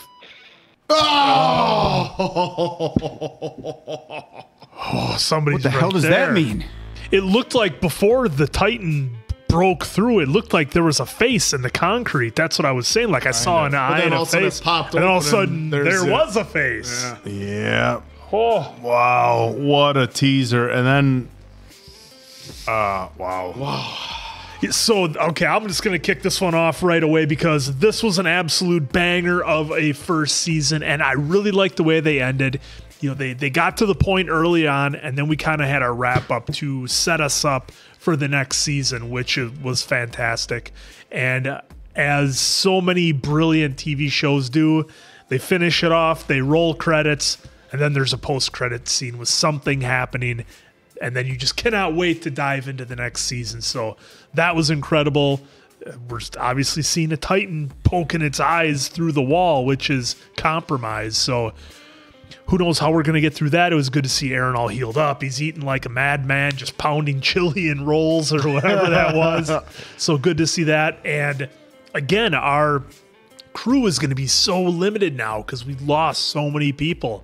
Oh, somebody's What the hell right does there. that mean? It looked like before the Titan broke through, it looked like there was a face in the concrete. That's what I was saying. Like I saw an eye then and all a of a sudden face. it popped and all of a open sudden and there's there it. was a face. Yeah. Oh, wow. What a teaser. And then, wow. So, okay, I'm just going to kick this one off right away because this was an absolute banger of a first season, and I really liked the way they ended. You know, they got to the point early on, and then we kind of had our wrap up to set us up for the next season, which was fantastic. And as so many brilliant TV shows do, they finish it off, they roll credits, and then there's a post-credit scene with something happening, and then you just cannot wait to dive into the next season. So that was incredible. We're obviously seeing a Titan poking its eyes through the wall, which is compromised. So who knows how we're going to get through that. It was good to see Aaron all healed up. He's eating like a madman, just pounding Chilean rolls or whatever that was. So good to see that. And again, our crew is going to be so limited now because we lost so many people.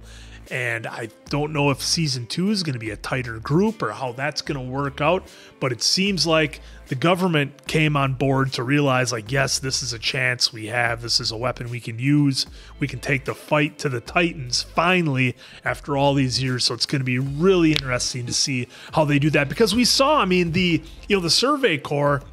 And I don't know if season 2 is going to be a tighter group or how that's going to work out. But it seems like the government came on board to realize, like, yes, this is a chance we have. This is a weapon we can use. We can take the fight to the Titans finally after all these years. So it's going to be really interesting to see how they do that. Because we saw, I mean, the Survey Corps,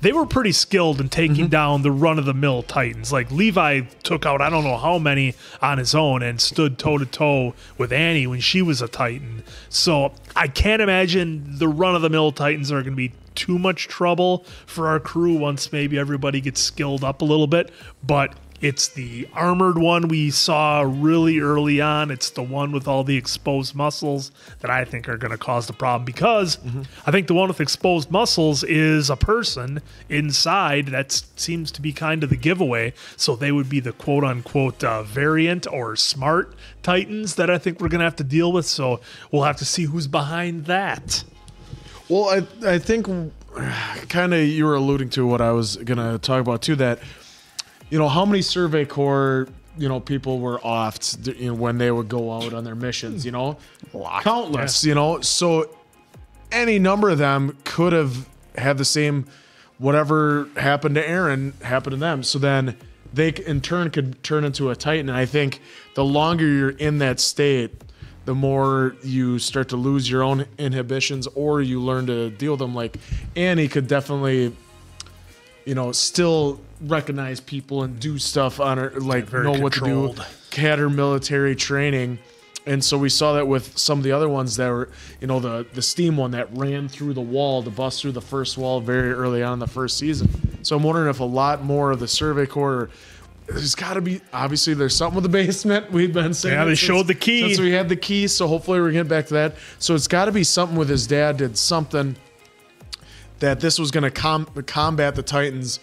they were pretty skilled in taking down the run-of-the-mill Titans. Like, Levi took out I don't know how many on his own and stood toe-to-toe with Annie when she was a Titan. So I can't imagine the run-of-the-mill Titans are going to be too much trouble for our crew once maybe everybody gets skilled up a little bit. But It's the armored one we saw really early on. It's the one with all the exposed muscles that I think are going to cause the problem, because I think the one with exposed muscles is a person inside. That seems to be kind of the giveaway. So they would be the quote unquote variant or smart Titans that I think we're going to have to deal with. So we'll have to see who's behind that. Well, I think kind of you were alluding to what I was going to talk about too, that, you know, how many Survey Corps, you know, people were offed, you know, when they would go out on their missions, you know, countless, you know, so any number of them could have had the same, whatever happened to Aaron happened to them. So then they in turn could turn into a Titan. And I think the longer you're in that state, the more you start to lose your own inhibitions, or you learn to deal with them. Like Annie could definitely, you know, still recognize people and do stuff on her, like know what to do, had her military training. And so we saw that with some of the other ones that were, you know, the steam one that ran through the wall to bust through the first wall very early on in the first season. So I'm wondering if a lot more of the Survey Corps, there's got to be, obviously there's something with the basement. We've been saying, yeah, they showed the key since we had the key. So hopefully we're getting back to that. So it's got to be something with his dad did something that this was going to combat the Titans.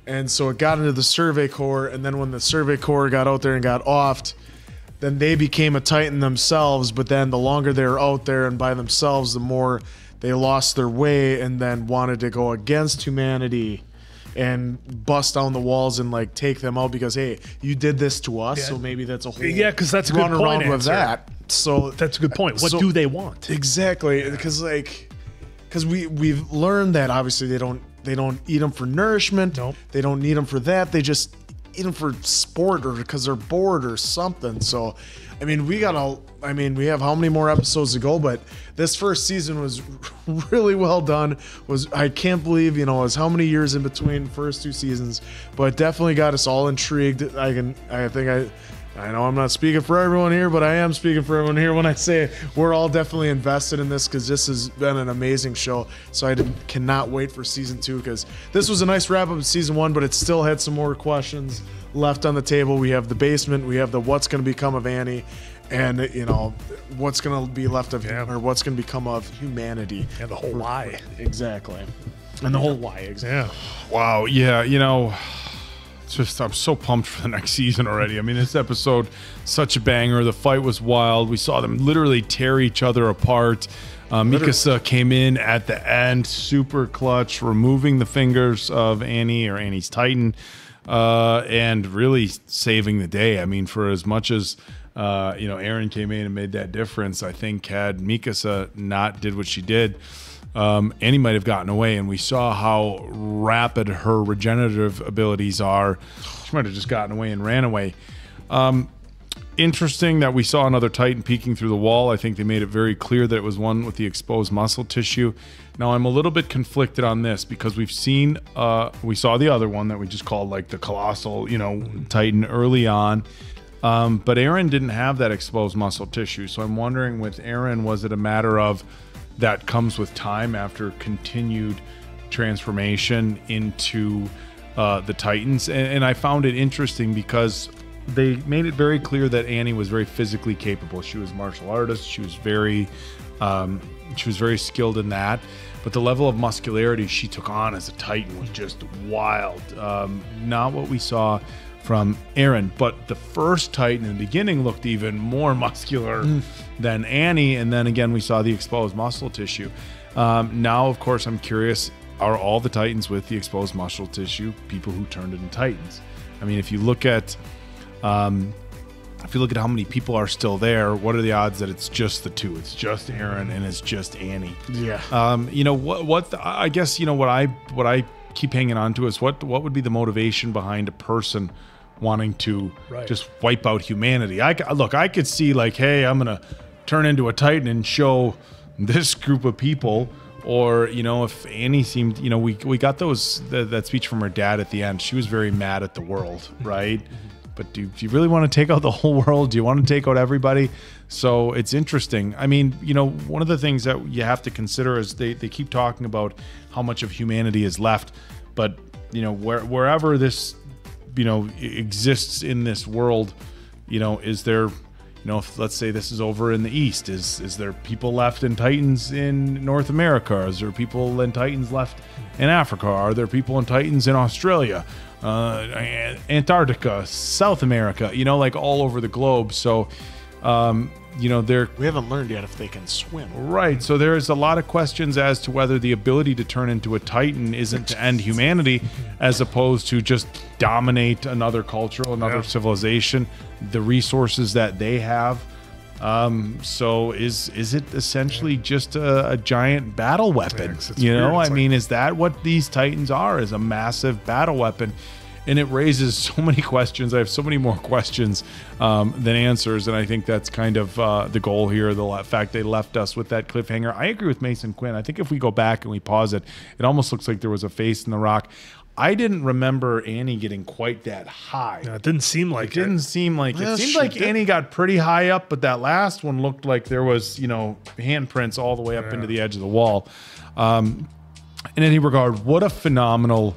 And so it got into the Survey Corps. And then when the Survey Corps got out there and got offed, then they became a Titan themselves. But then the longer they were out there and by themselves, the more they lost their way and then wanted to go against humanity and bust down the walls and like take them out because, hey, you did this to us. So maybe that's a whole because that's a good run around point with that. So that's a good point. What do they want? Exactly. Because we've learned that obviously they don't eat them for nourishment. Nope. They don't need them for that. They just eat them for sport or because they're bored or something. So, I mean, we have how many more episodes to go, but this first season was really well done. I can't believe, you know, it was how many years in between first two seasons, but definitely got us all intrigued. I know I'm not speaking for everyone here, but I am speaking for everyone here when I say we're all definitely invested in this because this has been an amazing show. So I cannot wait for season 2 because this was a nice wrap up of season 1, but it still had some more questions left on the table. We have the basement, we have the what's going to become of Annie, and you know what's going to be left of him, or what's going to become of humanity. And the whole why. Exactly. And the whole why. Exactly. Yeah. Wow. Yeah. You know, I'm so pumped for the next season already. I mean, this episode, such a banger. The fight was wild. We saw them literally tear each other apart. Mikasa came in at the end, super clutch, removing the fingers of Annie or Annie's Titan, and really saving the day. I mean, for as much as you know, Aaron came in and made that difference, I think had Mikasa not did what she did, Annie might have gotten away, and we saw how rapid her regenerative abilities are. She might have just gotten away and ran away. Interesting that we saw another Titan peeking through the wall. I think they made it very clear that it was one with the exposed muscle tissue. Now, I'm a little bit conflicted on this because we saw the other one that we just called like the colossal, you know, Titan early on. But Aaron didn't have that exposed muscle tissue. So I'm wondering with Aaron, was it a matter of that comes with time after continued transformation into the Titans? And I found it interesting because they made it very clear that Annie was very physically capable. She was a martial artist. She was very skilled in that. But the level of muscularity she took on as a Titan was just wild. Not what we saw from Aaron, but the first Titan in the beginning looked even more muscular than Annie, and then again we saw the exposed muscle tissue. Now, of course, I'm curious, are all the Titans with the exposed muscle tissue people who turned into Titans? I mean, if you look at how many people are still there, what are the odds that it's just the two? It's just Aaron and it's just Annie. Yeah. You know I guess, you know, what I keep hanging on to is what would be the motivation behind a person wanting to just wipe out humanity? I could see like, hey, I'm gonna turn into a Titan and show this group of people. Or, you know, if Annie seemed, you know, we got that speech from her dad at the end. She was very mad at the world, right? But do you really want to take out the whole world? Do you want to take out everybody? So it's interesting. I mean, you know, one of the things that you have to consider is they keep talking about how much of humanity is left, but you know, wherever this exists in this world. Is there, if let's say this is over in the East, is there people left in Titans in North America? Is there people in Titans left in Africa? Are there people in Titans in Australia, Antarctica, South America, like all over the globe? So, we haven't learned yet if they can swim. Right. So there is a lot of questions as to whether the ability to turn into a Titan isn't to end humanity, as opposed to just dominate another culture, another civilization, the resources that they have. So is it essentially just a giant battle weapon? Is that what these Titans are? Is a massive battle weapon? And it raises so many questions. I have so many more questions than answers, and I think that's kind of the goal here, the fact they left us with that cliffhanger. I agree with Mason Quinn. I think if we go back and we pause it, it almost looks like there was a face in the rock. I didn't remember Annie getting quite that high. No, it didn't seem like it. It seemed like Annie got pretty high up, but that last one looked like there was, handprints all the way up into the edge of the wall. In any regard, what a phenomenal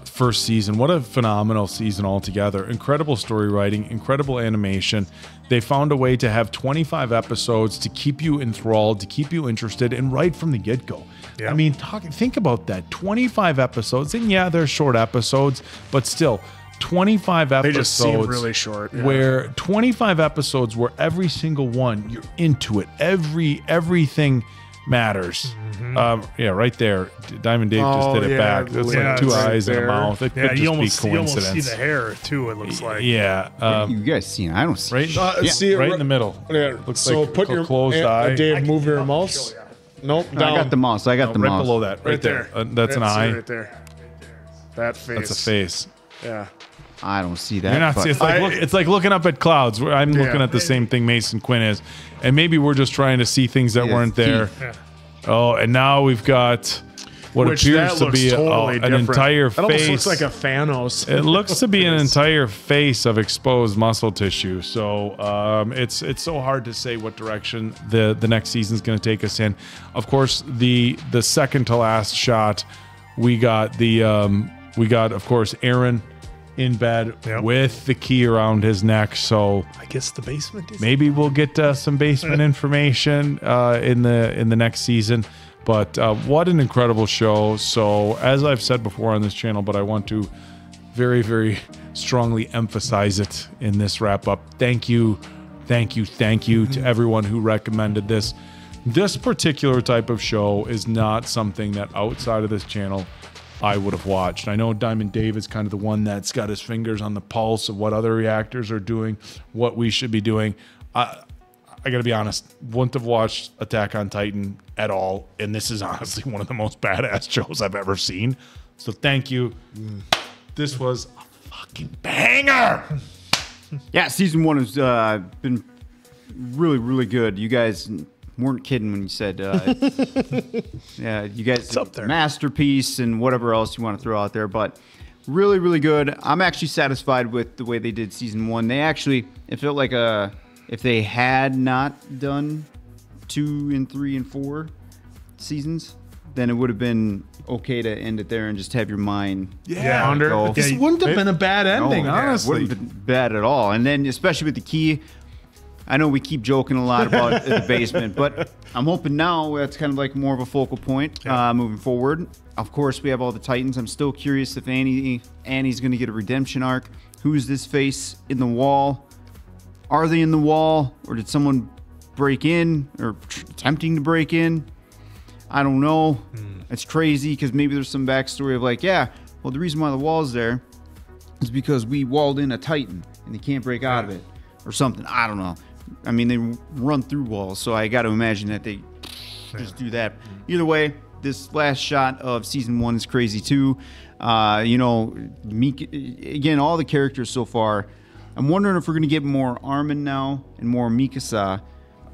first season. What a phenomenal season altogether. Incredible story writing, incredible animation. They found a way to have 25 episodes to keep you enthralled, to keep you interested, and right from the get-go. Yeah. I mean, think about that. 25 episodes, and yeah, they're short episodes, but still, 25 episodes. They just seem really short. Yeah. Where 25 episodes where every single one, you're into it. Everything matters. Right there. Diamond Dave just did it back. That's like two eyes and a mouth. It could just be coincidence. You almost see the hair too, it looks like. Yeah. You guys see it? I don't see it. See it right in the middle. Yeah. Looks so like put your closed eye. Dave, move your mouse. Nope, down. I got the mouse. Right below that. Right there. That's an eye. Right there. That face. That's a face. Yeah. I don't see that. You're not see, it's like looking up at clouds. I'm looking at the same thing Mason Quinn is. And maybe we're just trying to see things that weren't there. Yeah. Oh, and now we've got what appears to be an entire face. That almost looks like a Thanos. It looks to be an entire face of exposed muscle tissue. So it's so hard to say what direction the next season is going to take us in. Of course, the second to last shot, we got of course Aaron in bed with the key around his neck. So I guess the basement is maybe we'll get some basement information in the next season. But what an incredible show. So as I've said before on this channel, but I want to very, very strongly emphasize it in this wrap up. Thank you to everyone who recommended this. This particular type of show is not something that outside of this channel I would have watched. I know Diamond Dave is kind of the one that's got his fingers on the pulse of what other reactors are doing, what we should be doing. I got to be honest, wouldn't have watched Attack on Titan at all, and this is honestly one of the most badass shows I've ever seen. So thank you. This was a fucking banger. Yeah, season 1 has been really, really good. You guys weren't kidding when you said, you guys, up there. Masterpiece and whatever else you want to throw out there, but really, really good. I'm actually satisfied with the way they did season 1. It felt like if they had not done 2 and 3 and 4 seasons, then it would have been okay to end it there and just have your mind wander. This wouldn't have been a bad ending, honestly. Wouldn't have been bad at all. And then especially with the key, I know we keep joking a lot about the basement, but I'm hoping now that's kind of like more of a focal point moving forward. Of course, we have all the Titans. I'm still curious if Annie's going to get a redemption arc. Who's this face in the wall? Are they in the wall, or did someone break in or attempting to break in? I don't know. It's crazy because maybe there's some backstory of like, the reason why the wall's there is because we walled in a Titan and they can't break out of it or something. I don't know. I mean, they run through walls, so I got to imagine that they just do that. Either way, this last shot of season 1 is crazy too. Mika, again, all the characters so far. I'm wondering if we're going to get more Armin now and more Mikasa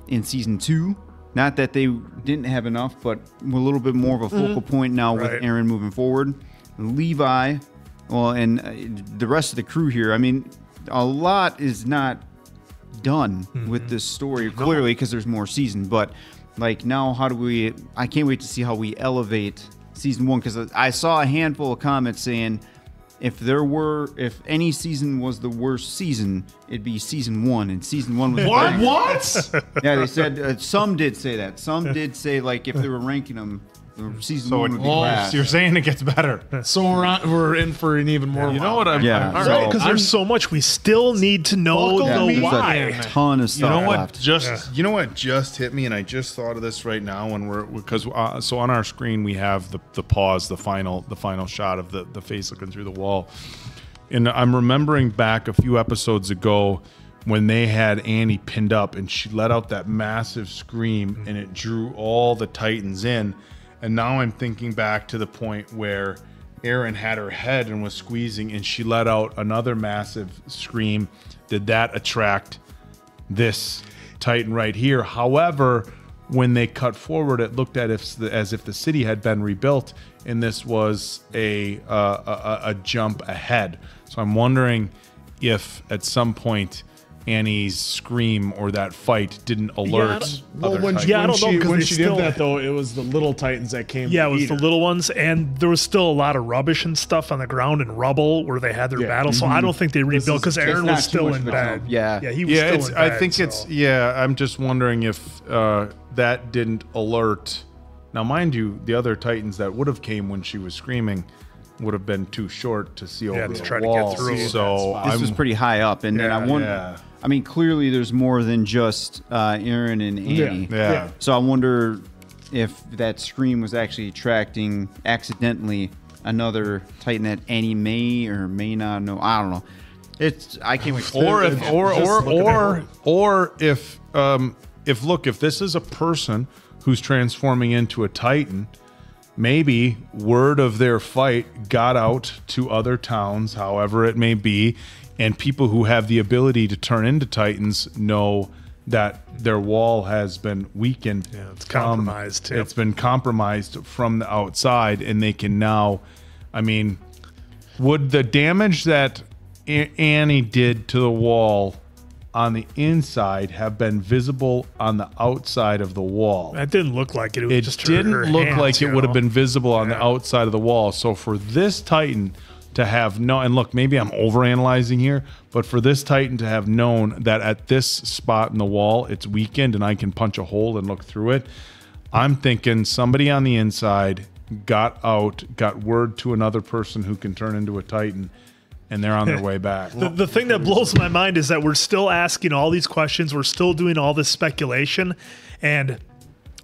in season 2. Not that they didn't have enough, but a little bit more of a focal point now with Aaron moving forward. Levi, and the rest of the crew here. I mean, a lot is not done with this story, clearly, because there's more season. But, like, now I can't wait to see how we elevate season 1, because I saw a handful of comments saying if any season was the worst season, it'd be season 1, and season 1 was What? Yeah, they said some did say that. Some did say like if they were ranking them, season 1 would be bad. You're saying it gets better. So we're in for an even more. You know what? All right, because there's so much we still need to know the why. A ton of stuff. You know what? left. You know what just hit me, and I just thought of this right now because so on our screen we have the pause, the final shot of the face looking through the wall, and I'm remembering back a few episodes ago when they had Annie pinned up and she let out that massive scream and it drew all the Titans in, and now I'm thinking back to the point where Eren had her head and was squeezing and she let out another massive scream. Did that attract this Titan right here? However, when they cut forward, it looked at as if the city had been rebuilt, and this was a jump ahead. So I'm wondering if at some point Annie's scream or that fight didn't alert. I don't know, because when she did that though, it was the little Titans that came. Yeah, to it was eat the her. little ones, and there was still a lot of rubbish and stuff on the ground and rubble where they had their battle. So I don't think they rebuilt because Eren was still in bed. Yeah, he was still in bed. I think I'm just wondering if that didn't alert. Now, mind you, the other Titans that would have came when she was screaming would have been too short to see over the try wall. to get through. So this was pretty high up, and then I wonder. Yeah. I mean, clearly there's more than just Eren and Annie. Yeah. So I wonder if that scream was actually attracting accidentally another Titan that Annie may or may not know. I don't know. I can't wait. Or if this is a person who's transforming into a Titan, maybe word of their fight got out to other towns, however it may be, and people who have the ability to turn into Titans know that their wall has been weakened. Yeah, it's compromised. It's been compromised from the outside, and they can now, I mean, would the damage that Annie did to the wall on the inside have been visible on the outside of the wall? That didn't look like it. It didn't look like it would have been visible on the outside of the wall. So for this Titan to have and look, maybe I'm overanalyzing here, but for this Titan to have known that at this spot in the wall it's weakened and I can punch a hole and look through it, I'm thinking somebody on the inside got word to another person who can turn into a Titan, and they're on their way back. The thing that blows my mind is that we're still asking all these questions. We're still doing all this speculation, and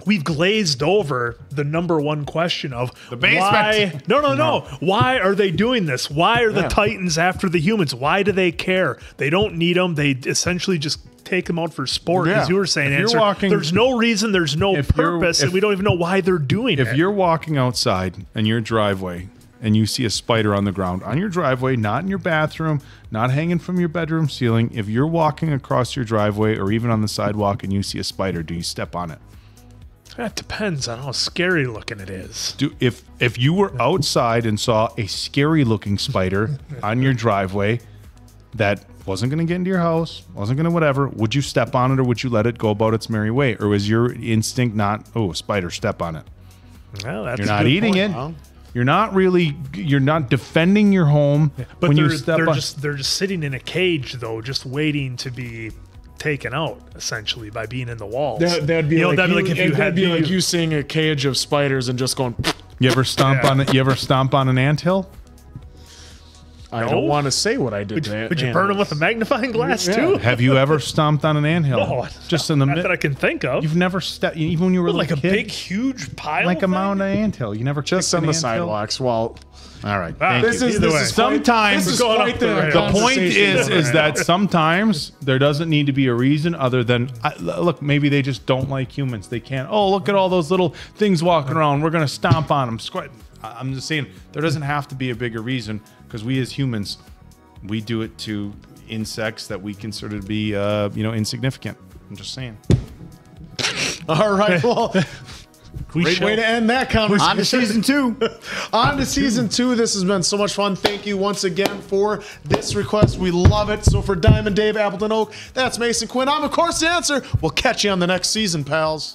we've glazed over the number one question of the basement. Why? No. Why are they doing this? Why are the Titans after the humans? Why do they care? They don't need them. They essentially just take them out for sport, as you were saying. There's no reason. There's no purpose, and we don't even know why they're doing it. If you're walking outside in your driveway and you see a spider on the ground on your driveway, not in your bathroom, not hanging from your bedroom ceiling, if you're walking across your driveway or even on the sidewalk and you see a spider, do you step on it? That depends on how scary looking it is. If you were outside and saw a scary looking spider on your driveway that wasn't going to get into your house, wasn't going to whatever, would you step on it or would you let it go about its merry way? Or was your instinct not, spider, step on it? Well, that's You're not eating it. Wow. You're not defending your home. But when they're just sitting in a cage though, just waiting to be taken out essentially by being in the walls. That'd be like you seeing a cage of spiders and just going. You ever stomp on it? You ever stomp on an anthill? I don't want to say what I did. Would you burn them with a magnifying glass too? Have you ever stomped on an anthill? No, just in the not that I can think of. You've never stepped, even when you were like a a big, huge pile, like a mound of anthill. You never just on the sidewalks. Well, all right. This is sometimes the point is that sometimes there doesn't need to be a reason other than look, maybe they just don't like humans. They can't. Oh, look at all those little things walking around. We're gonna stomp on them. I'm just saying there doesn't have to be a bigger reason, because we as humans, we do it to insects that we consider to be insignificant. I'm just saying. All right. Well. Great way to end that conversation. On to season 2. On to season 2. This has been so much fun. Thank you once again for this request. We love it. So for Diamond Dave, Appleton Oak, that's Mason Quinn. I'm, of course, the answer. We'll catch you on the next season, pals.